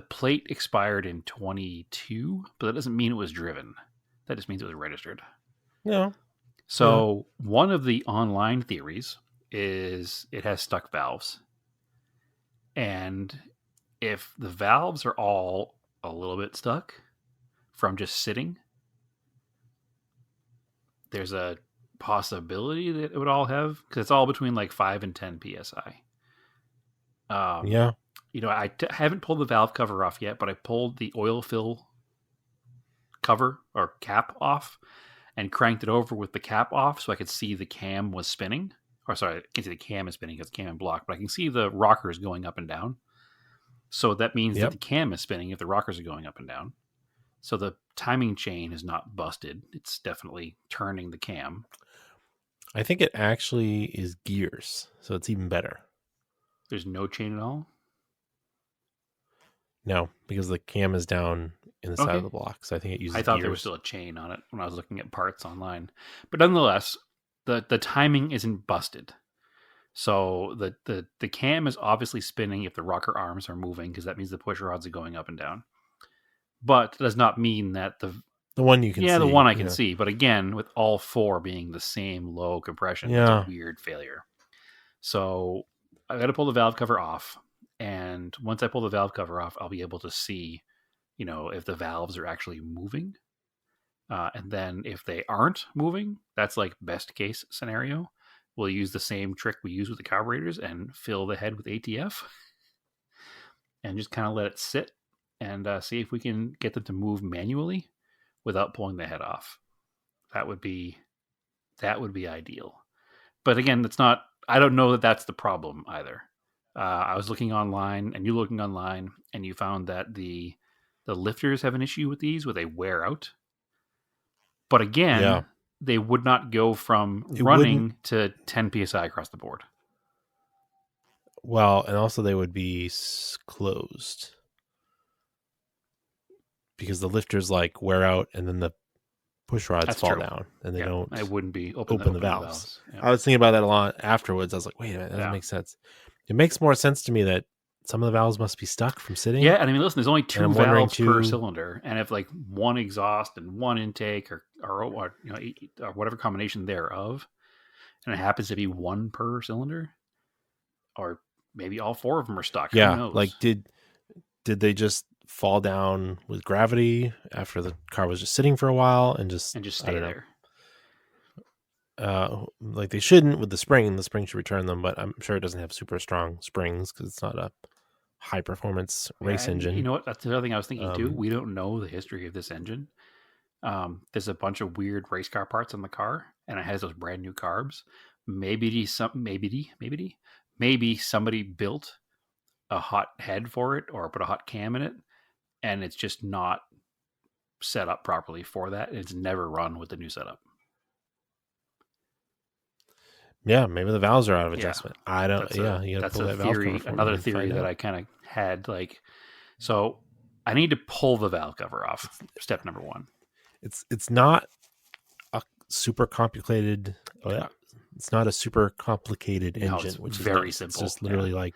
I: plate expired in 22, but that doesn't mean it was driven. That just means it was registered.
C: No.
I: So one of the online theories is it has stuck valves. And if the valves are all a little bit stuck from just sitting, there's a possibility that it would all have, because it's all between like 5 and 10 psi. I haven't pulled the valve cover off yet, but I pulled the oil fill cover or cap off and cranked it over with the cap off so I could see the cam was spinning. Or sorry, I can't see the cam is spinning because it's cam and block, but I can see the rockers going up and down. So that means that the cam is spinning if the rockers are going up and down. So the timing chain is not busted. It's definitely turning the cam.
C: I think it actually is gears, so it's even better.
I: There's no chain at all?
C: No, because the cam is down in the side of the block, so I think it uses
I: I thought
C: gears.
I: there was still a chain on it when I was looking at parts online. But nonetheless, the timing isn't busted. So the cam is obviously spinning if the rocker arms are moving, because that means the push rods are going up and down. But it does not mean that the
C: one you can see.
I: Yeah, the one I can see. But again, with all 4 being the same low compression, it's a weird failure. So I got to pull the valve cover off. And once I pull the valve cover off, I'll be able to see, if the valves are actually moving. And then if they aren't moving, that's like best case scenario. We'll use the same trick we use with the carburetors and fill the head with ATF and just kind of let it sit and see if we can get them to move manually without pulling the head off. That would be ideal. But again, that's not. I don't know that that's the problem either. I was looking online, and you looking online, and you found that the lifters have an issue with these, where they wear out. But again, they would not go from running to 10 psi across the board.
C: Well, and also they would be closed because the lifters like wear out, and then the push rods fall down, and they don't.
I: It wouldn't be
C: open the valves.
I: Yeah.
C: I was thinking about that a lot afterwards. I was like, wait a minute, that doesn't make sense. It makes more sense to me that some of the valves must be stuck from sitting.
I: Yeah, and I mean, listen, there's only 2 valves per cylinder, and if like one exhaust and one intake, or whatever combination thereof, and it happens to be one per cylinder, or maybe all 4 of them are stuck.
C: Yeah,
I: who knows?
C: like did they just fall down with gravity after the car was just sitting for a while and just
I: stay there?
C: Like they shouldn't with the spring. The spring should return them, but I'm sure it doesn't have super strong springs because it's not a high performance race engine.
I: You know what? That's the other thing I was thinking too. We don't know the history of this engine. There's a bunch of weird race car parts on the car, and it has those brand new carbs. Maybe somebody built a hot head for it or put a hot cam in it, and it's just not set up properly for that. It's never run with the new setup.
C: Yeah, maybe the valves are out of adjustment. I don't. You got to pull that valve
I: theory.
C: cover.
I: Another theory that I kind of had. So I need to pull the valve cover off. Step number 1.
C: It's not a super complicated. It's not a super complicated engine, which is
I: very
C: nice.
I: simple.
C: It's just literally like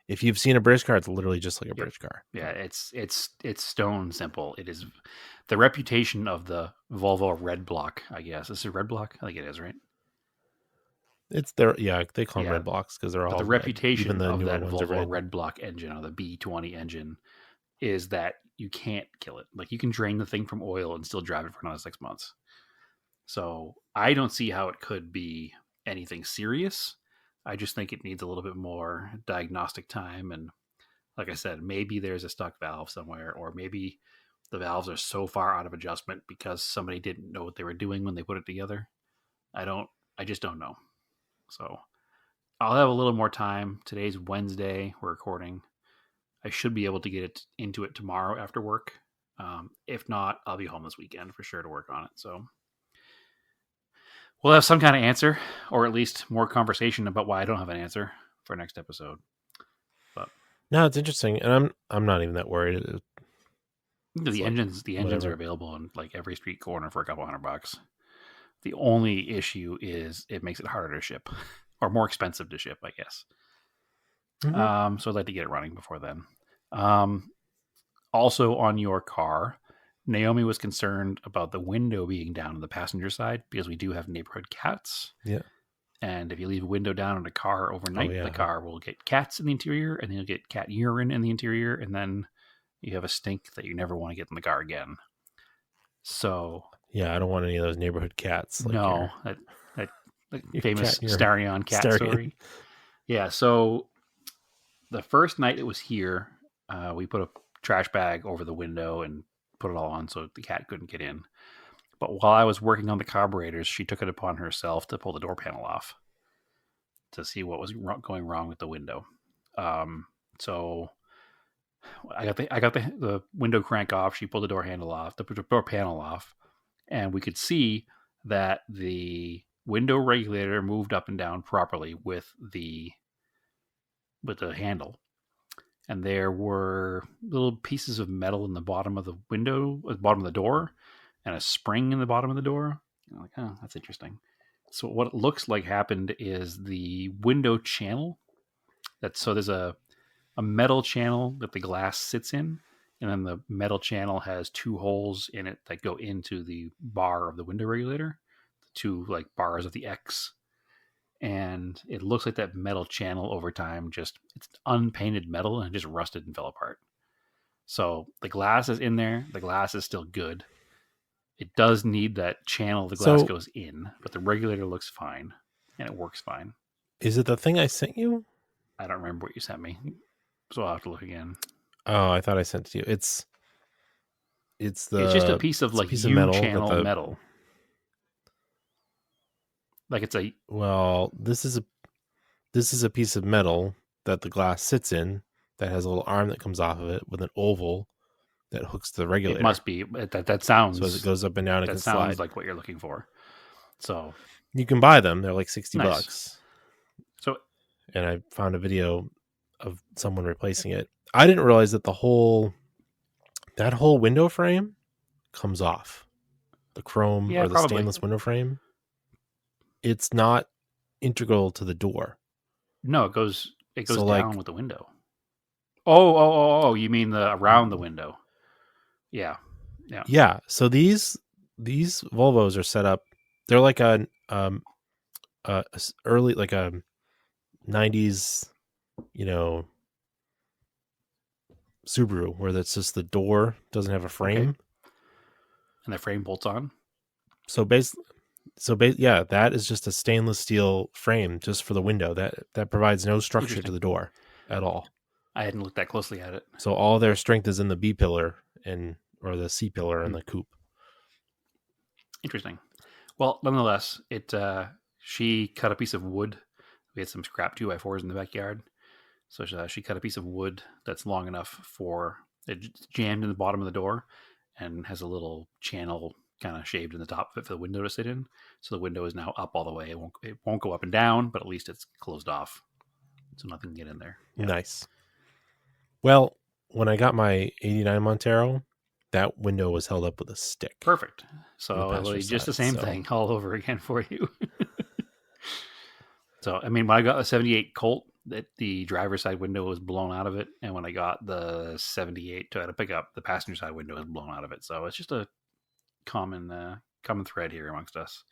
C: if you've seen a bridge car, it's literally just like a bridge car.
I: Yeah, it's stone simple. It is the reputation of the Volvo red block. I guess is it red block. I think it is, right?
C: It's their they call them red blocks because they're all
I: the reputation
C: Even the
I: of
C: newer
I: that
C: ones are
I: Volvo red block engine, or the B20 engine, is that you can't kill it. Like you can drain the thing from oil and still drive it for another 6 months. So I don't see how it could be anything serious. I just think it needs a little bit more diagnostic time. And like I said, maybe there's a stuck valve somewhere, or maybe the valves are so far out of adjustment because somebody didn't know what they were doing when they put it together. I just don't know. So I'll have a little more time. Today's Wednesday. We're recording. I should be able to get into it tomorrow after work. If not, I'll be home this weekend for sure to work on it. So we'll have some kind of answer, or at least more conversation about why I don't have an answer for next episode. But
C: no, it's interesting, and I'm not even that worried.
I: The engines are available on like every street corner for a couple $100. The only issue is it makes it harder to ship, or more expensive to ship, I guess. Mm-hmm. So I'd like to get it running before then. Also on your car, Naomi was concerned about the window being down on the passenger side because we do have neighborhood cats.
C: Yeah.
I: And if you leave a window down on a car overnight, the car will get cats in the interior, and then you'll get cat urine in the interior, and then you have a stink that you never want to get in the car again. So
C: yeah, I don't want any of those neighborhood cats. Like
I: no, that famous Starion cat story. Yeah, so the first night it was here, we put a trash bag over the window and put it all on so the cat couldn't get in. But while I was working on the carburetors, she took it upon herself to pull the door panel off to see what was going wrong with the window. So I got the window crank off. She pulled the door handle off, the door panel off, and we could see that the window regulator moved up and down properly with the handle. And there were little pieces of metal in the bottom of the window, the bottom of the door, and a spring in the bottom of the door. I'm like, oh, that's interesting. So what it looks like happened is the window channel. So there's a metal channel that the glass sits in, and then the metal channel has 2 holes in it that go into the bar of the window regulator, 2 like bars of the X. And it looks like that metal channel over time it's unpainted metal and it just rusted and fell apart. So the glass is in there. The glass is still good. It does need that channel the glass goes in, but the regulator looks fine and it works fine.
C: Is it the thing I sent you?
I: I don't remember what you sent me, so I'll have to look again.
C: Oh, I thought I sent it to you. It's
I: It's just a piece of
C: it's a
I: like
C: piece of
I: U-channel metal. Like it's a
C: well, this is a piece of metal that the glass sits in that has a little arm that comes off of it with an oval that hooks to the regulator.
I: It must be that sounds.
C: So as it goes up and down, it
I: that
C: can
I: sounds
C: slide.
I: like what you're looking for. So
C: You can buy them; they're like $60.
I: Nice. So
C: And I found a video of someone replacing it. I didn't realize that that whole window frame comes off. The chrome
I: Yeah,
C: or the
I: probably.
C: stainless window frame. It's not integral to the door.
I: no, it goes
C: So,
I: down
C: like-
I: with the window. Oh! You mean the around the window? Yeah.
C: Yeah. So these Volvos are set up. They're like a early like a 90s, Subaru where that's just the door doesn't have a frame.
I: And the frame bolts on.
C: So yeah, that is just a stainless steel frame just for the window. That provides no structure to
I: Interesting.
C: the door at all.
I: I hadn't looked that closely at it.
C: So all their strength is in the B pillar or the C pillar in the coupe.
I: Interesting. Well, nonetheless, she cut a piece of wood. We had some scrap 2x4s in the backyard. So she cut a piece of wood that's long enough for it jammed in the bottom of the door and has a little channel kind of shaved in the top of it for the window to sit in. So the window is now up all the way. It won't go up and down, but at least it's closed off. So nothing can get in there. Yeah.
C: Nice. Well, when I got my 89 Montero, that window was held up with a stick.
I: Perfect.
C: On
I: So
C: the
I: it'll be
C: passenger
I: just the
C: side,
I: same
C: so-
I: thing all over again for you. So, I mean, when I got the 78 Colt, the driver's side window was blown out of it. And when I got the 78 to pick up, the passenger side window was blown out of it. So it's just a common thread here amongst us.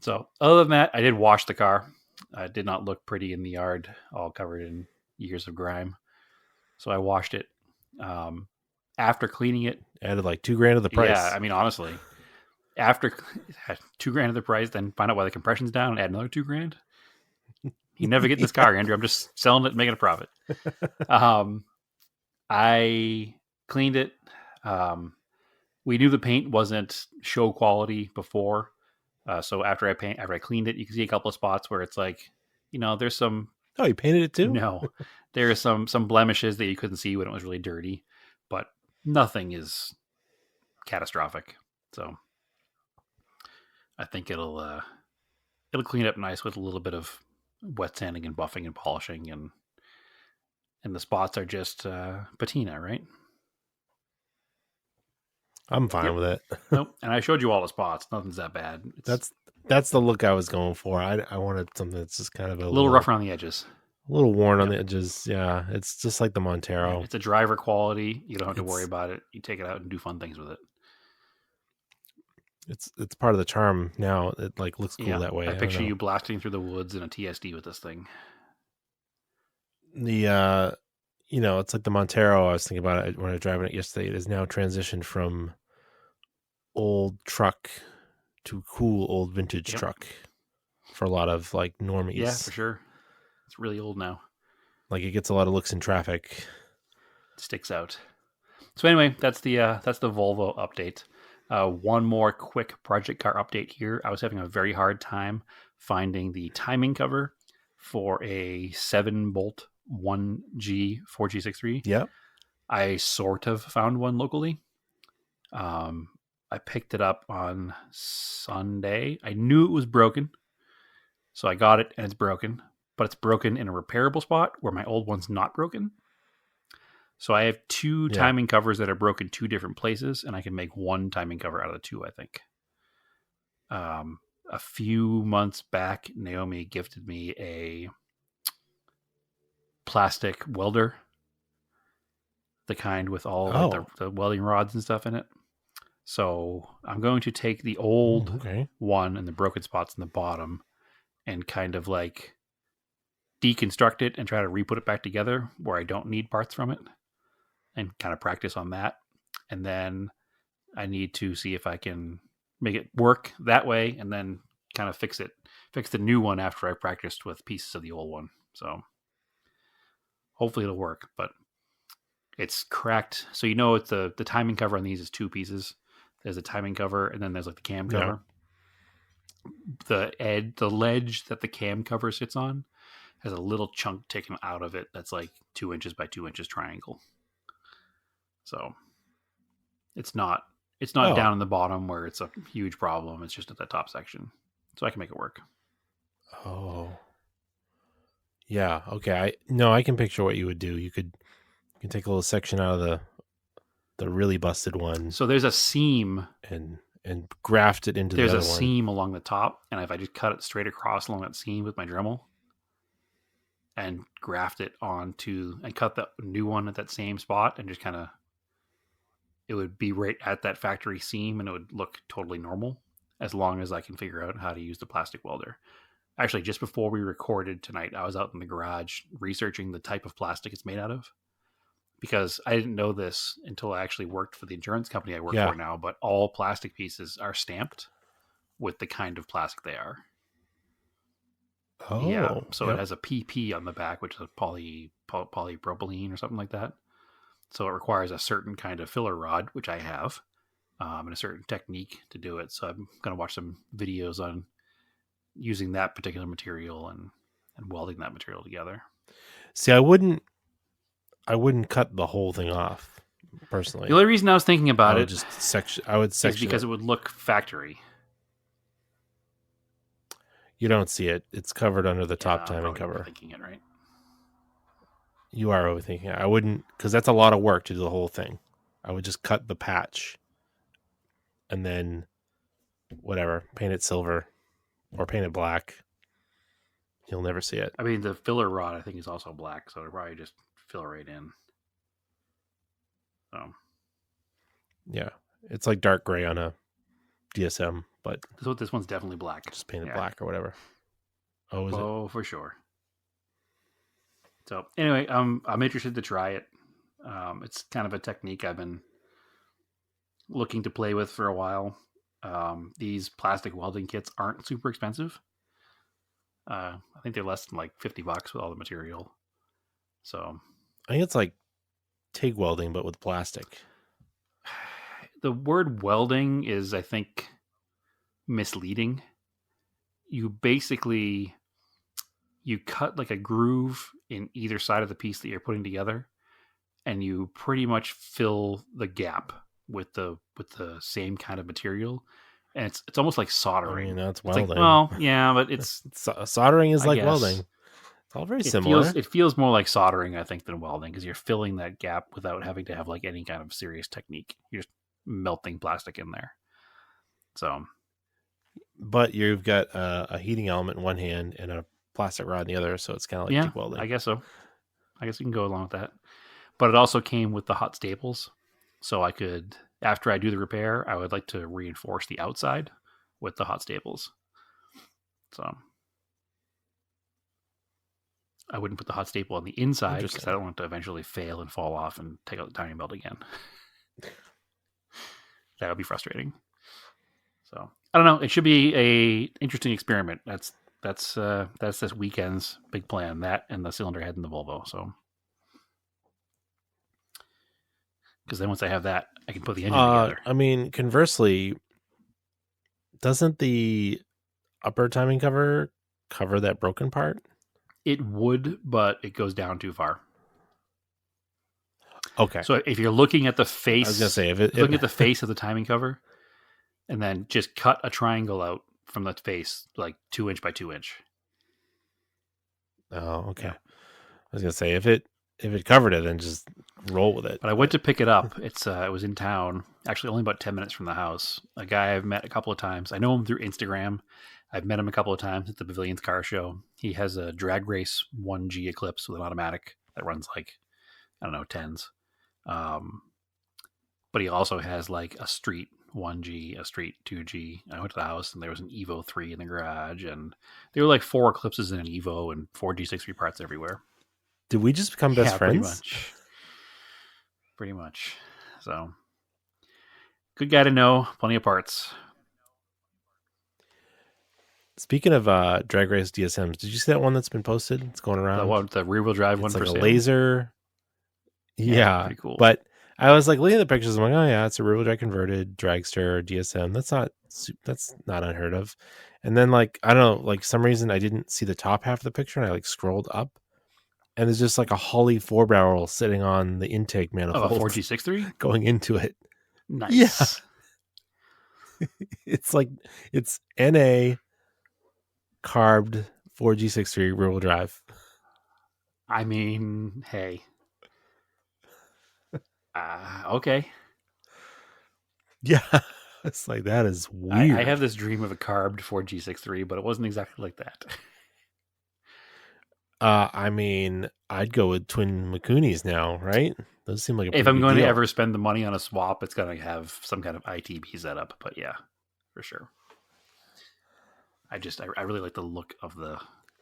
I: So other than that, I did wash the car. It did not look pretty in the yard, all covered in years of grime. So I washed it. After cleaning it,
C: Added like $2,000 to the price.
I: yeah, I mean, honestly, after $2,000 of the price, then find out why the compression's down and add another $2,000. You never get in this car, Andrew. I'm just selling it and making a profit. I cleaned it. We knew the paint wasn't show quality before. So after I cleaned it, you can see a couple of spots where it's like, there's some.
C: Oh, you painted it too?
I: No, there are some blemishes that you couldn't see when it was really dirty, but nothing is catastrophic. So I think it'll clean up nice with a little bit of wet sanding and buffing and polishing, and the spots are just patina, right?
C: I'm fine with it.
I: Nope. And I showed you all the spots. Nothing's that bad. It's
C: That's the look I was going for. I wanted something that's just kind of
I: a little rough around the edges.
C: a little worn on the edges. Yeah, it's just like the Montero.
I: It's a driver quality. You don't have to worry
C: It's-
I: about it. You take it out and do fun things with it.
C: It's part of the charm now. It like looks cool that way.
I: I
C: don't
I: picture
C: know.
I: you blasting through the woods in a TSD with this thing.
C: The it's like the Montero. I was thinking about it when I was driving it yesterday. It has now transitioned from old truck to cool old vintage
I: Yep.
C: truck for a lot of like normies.
I: Yeah, for sure. It's really old now.
C: Like it gets a lot of looks in traffic.
I: It sticks out. So anyway, that's the Volvo update. One more quick project car update here. I was having a very hard time finding the timing cover for a 7-bolt 1G 4G63.
C: Yep.
I: I sort of found one locally. I picked it up on Sunday. I knew it was broken, so I got it and it's broken, but it's broken in a repairable spot where my old one's not broken. So I have two timing covers that are broken 2 different places, and I can make one timing cover out of the 2, I think. A few months back, Naomi gifted me a plastic welder, the kind with all like, the welding rods and stuff in it. So I'm going to take the old one and the broken spots in the bottom and kind of like deconstruct it and try to re-put it back together where I don't need parts from it, and kind of practice on that. And then I need to see if I can make it work that way, and then kind of fix the new one after I practiced with pieces of the old one. So hopefully it'll work, but It's cracked. So it's the timing cover on these is two pieces. There's a timing cover, and then there's like the cam cover. The ledge that the cam cover sits on has a little chunk taken out of it that's like 2 inches by 2 inches triangle. So it's not down in the bottom where it's a huge problem. It's just at the top section. So I can make it work.
C: Oh. Yeah, okay. I can picture what you would do. You can take a little section out of the really busted one.
I: So there's a seam
C: and graft it into the other one.
I: There's a seam along the top, and if I just cut it straight across along that seam with my Dremel and graft it onto and cut the new one at that same spot and just kind of, it would be right at that factory seam and it would look totally normal as long as I can figure out how to use the plastic welder. Actually, just before we recorded tonight, I was out in the garage researching the type of plastic it's made out of, because I didn't know this until I actually worked for the insurance company I work for now, but all plastic pieces are stamped with the kind of plastic they are.
C: Oh.
I: Yeah. So it has a PP on the back, which is a polypropylene or something like that. So it requires a certain kind of filler rod, which I have, and a certain technique to do it. So I'm going to watch some videos on using that particular material and welding that material together.
C: See, I wouldn't cut the whole thing off, personally.
I: The only reason I was thinking about
C: I
I: it
C: would section
I: is because it would look factory.
C: You don't see it. It's covered under the top timing cover.
I: Thinking it right.
C: You are overthinking it. I wouldn't, because that's a lot of work to do the whole thing. I would just cut the patch and then whatever, paint it silver or paint it black. You'll never see it.
I: I mean, the filler rod I think is also black, so it'll probably just fill right in. So
C: yeah, it's like dark gray on a DSM, but
I: this one's definitely black.
C: Just paint it black or whatever. Oh, is it?
I: Oh, for sure. So anyway, I'm interested to try it. It's kind of a technique I've been looking to play with for a while. These plastic welding kits aren't super expensive. I think they're less than like $50 with all the material. So
C: I think it's like TIG welding, but with plastic.
I: The word welding is, I think, misleading. You basically, you cut like a groove in either side of the piece that you're putting together, and you pretty much fill the gap with the same kind of material. And it's almost like soldering.
C: I mean, that's
I: welding.
C: Like,
I: well, yeah, but it's
C: soldering is like welding. It's all very similar.
I: It feels more like soldering, I think, than welding, because you're filling that gap without having to have like any kind of serious technique. You're just melting plastic in there. So,
C: but you've got a heating element in one hand and a plastic rod in the other, so it's kind of like TIG welding.
I: I guess so. I guess you can go along with that. But it also came with the hot staples, so I could, after I do the repair, I would like to reinforce the outside with the hot staples. So I wouldn't put the hot staple on the inside because I don't want it to eventually fail and fall off and take out the timing belt again. That would be frustrating. So I don't know. It should be a interesting experiment. That's this weekend's big plan. That and the cylinder head in the Volvo. So because then once I have that, I can put the engine together.
C: I mean, conversely, doesn't the upper timing cover that broken part?
I: It would, but it goes down too far.
C: Okay.
I: So if you're looking at the face,
C: I was gonna say,
I: looking at the face of the timing cover, and then just cut a triangle out from the face, like 2 inch by 2 inch.
C: Oh, okay. Yeah. I was gonna say if it covered it, then just roll with it.
I: But I went to pick it up. It was in town, actually only about 10 minutes from the house. A guy I've met a couple of times. I know him through Instagram. I've met him a couple of times at the Pavilions Car Show. He has a drag race 1G Eclipse with an automatic that runs like, I don't know, 10s. But he also has like a street 1G, a street 2G. I went to the house and there was an Evo 3 in the garage, and there were like 4 Eclipses in an Evo and 4 G63 parts everywhere.
C: Did we just become best friends?
I: Pretty much. So, good guy to know. Plenty of parts.
C: Speaking of drag race DSMs, did you see that one that's been posted? It's going around.
I: The rear wheel drive one
C: for
I: for
C: like
I: sale.
C: A laser. Yeah,
I: pretty cool.
C: but I was like looking at the pictures. I'm like, oh yeah, it's a rear-wheel drive converted dragster DSM. That's not unheard of. And then like I don't know, like some reason I didn't see the top half of the picture, and I like scrolled up, and there's just like a Holly 4-barrel sitting on the intake
I: Oh, a
C: manifold
I: 4G63?
C: going into it.
I: Nice.
C: It's like it's NA carbed 4G63 rear-wheel drive.
I: I mean, hey. Okay.
C: Yeah, it's like that is
I: I
C: weird.
I: have this dream of a carbed 4G63, but it wasn't exactly like that.
C: I mean, I'd go with twin Makunis now, right? Those seem like a
I: If
C: pretty
I: I'm
C: big
I: going to
C: deal.
I: ever spend the money on a swap, it's going to have some kind of ITB setup. But yeah, for sure. I really like the look of the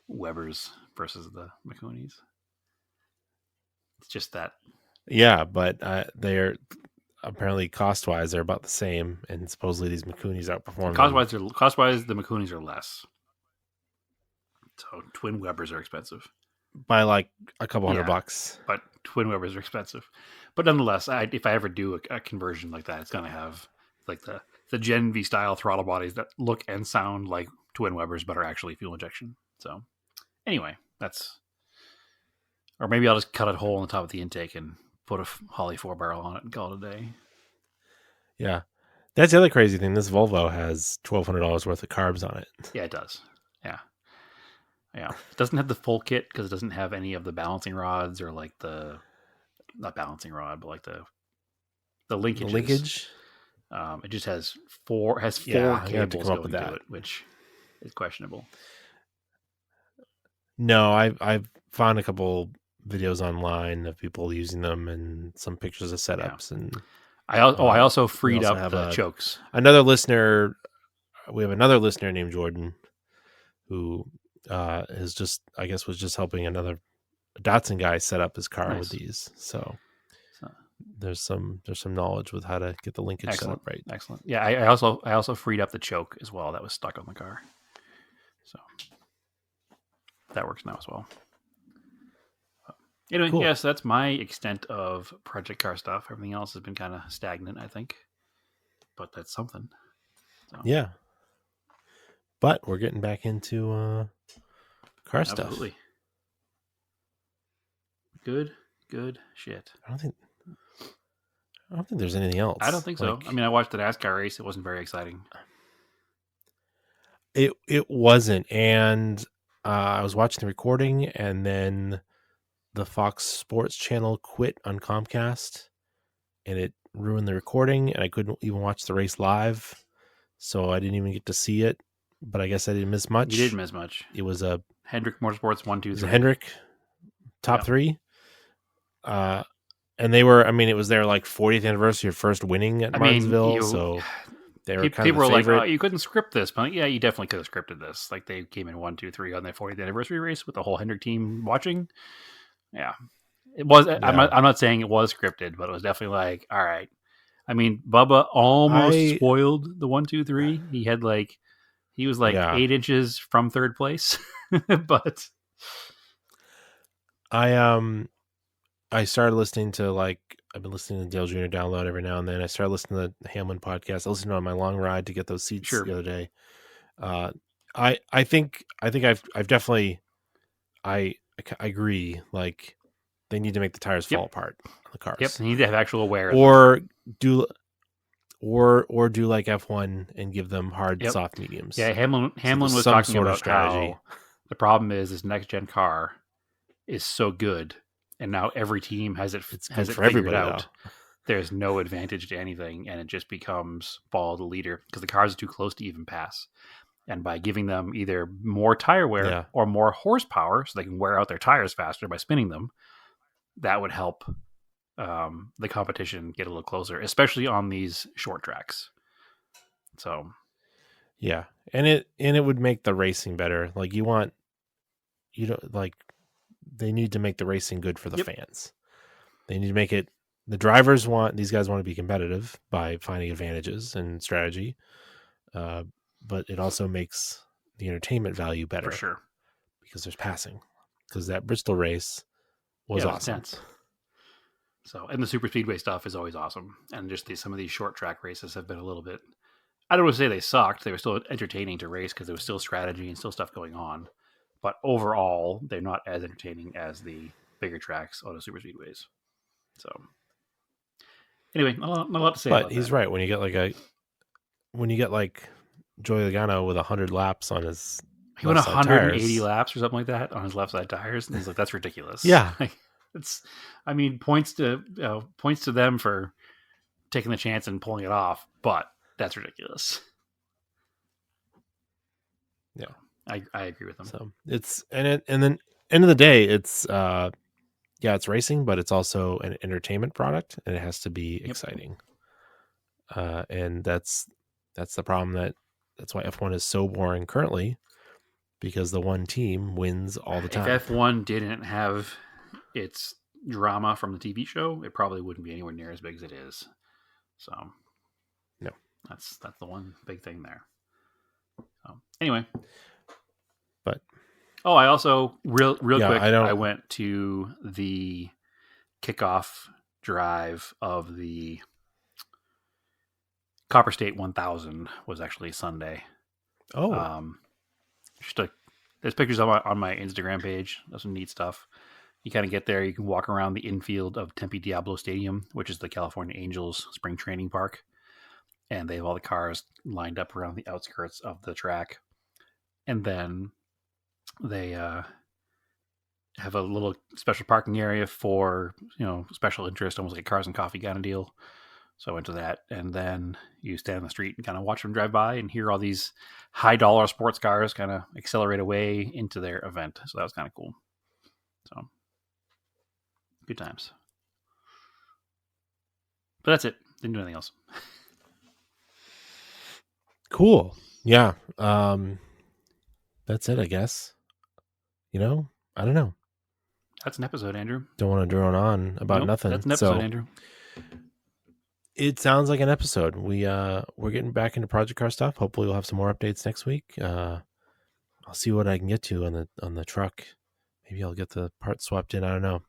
I: Webers versus the Makunis. It's just that.
C: Yeah, but they're apparently cost-wise they're about the same, and supposedly these Makunis outperform them.
I: Cost-wise, the Makunis are less. So twin Webers are expensive
C: by like a couple $100.
I: But twin Webers are expensive. But nonetheless, if I ever do a conversion like that, it's going to have like the Gen V style throttle bodies that look and sound like twin Webers, but are actually fuel injection. So anyway, or maybe I'll just cut a hole in the top of the intake and put a Holly 4-barrel on it and call it a day.
C: Yeah, that's the other crazy thing. This Volvo has $1,200 worth of carbs on it.
I: Yeah, it does. Yeah, it doesn't have the full kit because it doesn't have any of the balancing rods or like not balancing rod, but like the linkages.
C: The linkage.
I: It just has four cables going to it, which is questionable.
C: No, I've found a couple videos online of people using them and some pictures of setups, and
I: I also freed up the chokes.
C: Another listener, we have another listener named Jordan, who is was just helping another Datsun guy set up his car with these. So there's some knowledge with how to get the linkage set up right.
I: Excellent. Yeah, I also freed up the choke as well that was stuck on the car. So that works now as well. Anyway,
C: cool.
I: Yes, that's my extent of project car stuff. Everything else has been kind of stagnant, I think. But that's something. So.
C: Yeah. But we're getting back into car stuff.
I: Absolutely. Good shit.
C: I don't think there's anything else.
I: I don't think so. I mean, I watched the NASCAR race. It wasn't very exciting.
C: It wasn't, and I was watching the recording, and then the Fox Sports channel quit on Comcast, and it ruined the recording, and I couldn't even watch the race live, so I didn't even get to see it. But I guess I didn't miss much.
I: You didn't miss much.
C: It was a
I: Hendrick Motorsports 1, 2, 3.
C: Hendrick top 3. And they were, I mean, it was their like 40th anniversary of first winning at Martinsville, so they were kind of the favorite.
I: Like, oh, you couldn't script this, but yeah, you definitely could have scripted this. Like they came in 1, 2, 3 on their 40th anniversary race with the whole Hendrick team watching. Yeah, it was. Yeah. I'm not saying it was scripted, but it was definitely like, all right. I mean, Bubba almost spoiled the 1, 2, 3. He was 8 inches from third place, but
C: I started listening to I've been listening to Dale Jr. download every now and then. I started listening to the Hamlin podcast. I listened to it on my long ride to get those seats the other day. I think I've definitely I agree. Like they need to make the tires fall apart on the cars.
I: Yep, they need to have actual wear.
C: Or do like F1 and give them hard soft mediums.
I: Yeah, Hamlin was talking about strategy. How the problem is this next gen car is so good. And now every team has it figured out. There's no advantage to anything, and it just becomes follow the leader because the cars are too close to even pass. And by giving them either more tire wear or more horsepower, so they can wear out their tires faster by spinning them, that would help the competition get a little closer, especially on these short tracks. So,
C: yeah, and it would make the racing better. They need to make the racing good for the fans. They need to make it. The drivers these guys want to be competitive by finding advantages and strategy. But it also makes the entertainment value better.
I: For sure.
C: Because there's passing. Because that Bristol race was awesome.
I: Intense. So, and the super speedway stuff is always awesome. And just some of these short track races have been a little bit, I don't want to say they sucked. They were still entertaining to race because there was still strategy and still stuff going on. But overall, they're not as entertaining as the bigger tracks on the super speedways. So anyway, not a lot to say
C: But
I: about
C: he's
I: that.
C: right. When you get like Joey Logano with 100 laps on his
I: He went
C: left side
I: 180
C: tires.
I: laps or something like that on his left side tires, and he's like, "That's ridiculous."
C: Yeah.
I: It's, I mean, points to them for taking the chance and pulling it off, but that's ridiculous.
C: Yeah,
I: I agree with him.
C: So it's and then end of the day, it's it's racing, but it's also an entertainment product, and it has to be exciting. And that's the problem. That's why F1 is so boring currently, because the one team wins all the time.
I: If F1 didn't have its drama from the TV show, it probably wouldn't be anywhere near as big as it is. So,
C: no,
I: that's the one big thing there. So, anyway,
C: but
I: I also real quick,
C: I
I: went to the kickoff drive of the Copper State 1000 was actually Sunday.
C: Oh,
I: there's pictures on my Instagram page. There's some neat stuff. You kind of get there. You can walk around the infield of Tempe Diablo Stadium, which is the California Angels spring training park. And they have all the cars lined up around the outskirts of the track. And then they have a little special parking area for, special interest, almost like a cars and coffee kind of deal. So I went to that. And then you stand on the street and kind of watch them drive by and hear all these high dollar sports cars kind of accelerate away into their event. So that was kind of cool. So good times. But that's it. Didn't do anything else.
C: cool. Yeah. That's it, I guess. I don't know.
I: That's an episode, Andrew.
C: Don't want to drone on about nothing.
I: That's an episode, Andrew.
C: It sounds like an episode. We're getting back into Project Car stuff. Hopefully we'll have some more updates next week. I'll see what I can get to on the truck. Maybe I'll get the parts swapped in. I don't know.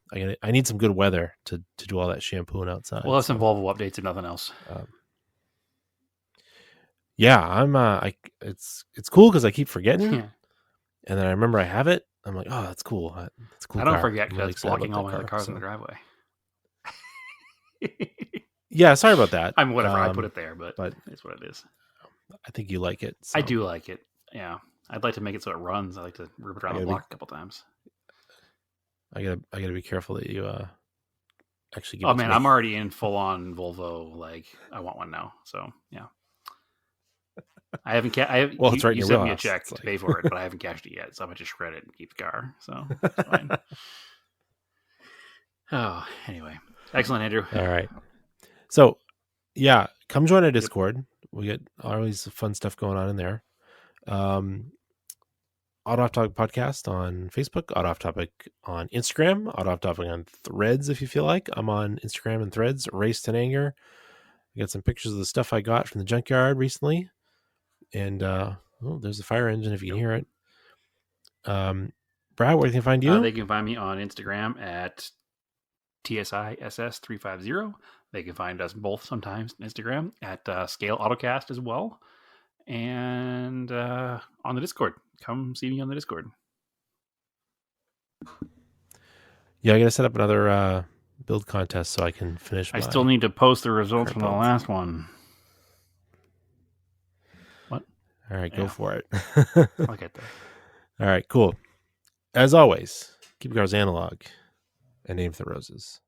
C: I need some good weather to do all that shampooing outside.
I: We'll have some Volvo updates if nothing else.
C: Yeah, I'm. It's cool because I keep forgetting,
I: Yeah.
C: and then I remember I have it. I'm like, oh, that's cool. It's a cool.
I: I don't
C: car.
I: forget
C: I'm
I: because
C: really
I: it's
C: excited
I: blocking
C: about
I: all
C: that
I: my other
C: car,
I: cars in
C: so.
I: the driveway.
C: Yeah, sorry about that.
I: I mean, whatever. I put it there, but it's what it is.
C: I think you like it. So.
I: I do like it. Yeah, I'd like to make it so it runs. I like to rip it around the block a couple times.
C: I gotta be careful that you actually give
I: Oh
C: it to
I: man,
C: me.
I: I'm already in full on Volvo. Like I want one now. So yeah, I haven't.
C: Well, it's right in
I: you
C: your
I: sent me a
C: wheelhouse.
I: check
C: It's
I: to
C: like-
I: pay for it, but I haven't cashed it yet. So I'm gonna just shred it and keep the car. So it's fine. Oh, anyway, excellent, Andrew.
C: All right. So, yeah, come join our Discord. We get always fun stuff going on in there. Auto Off Topic Podcast on Facebook, Auto Off Topic on Instagram, Auto Off Topic on Threads if you feel like. I'm on Instagram and Threads, Race to Anger. I got some pictures of the stuff I got from the junkyard recently. And there's the fire engine if you can hear it. Brad, where can they find you?
I: They can find me on Instagram at TSISS350. They can find us both sometimes on Instagram at Scale Autocast as well. And on the Discord. Come see me on the Discord.
C: Yeah, I got to set up another build contest so I can finish
I: I still need to post the results from the
C: build.
I: last one. What?
C: All right, go for it.
I: I'll get there.
C: All right, cool. As always, keep your cars analog and aim for the roses.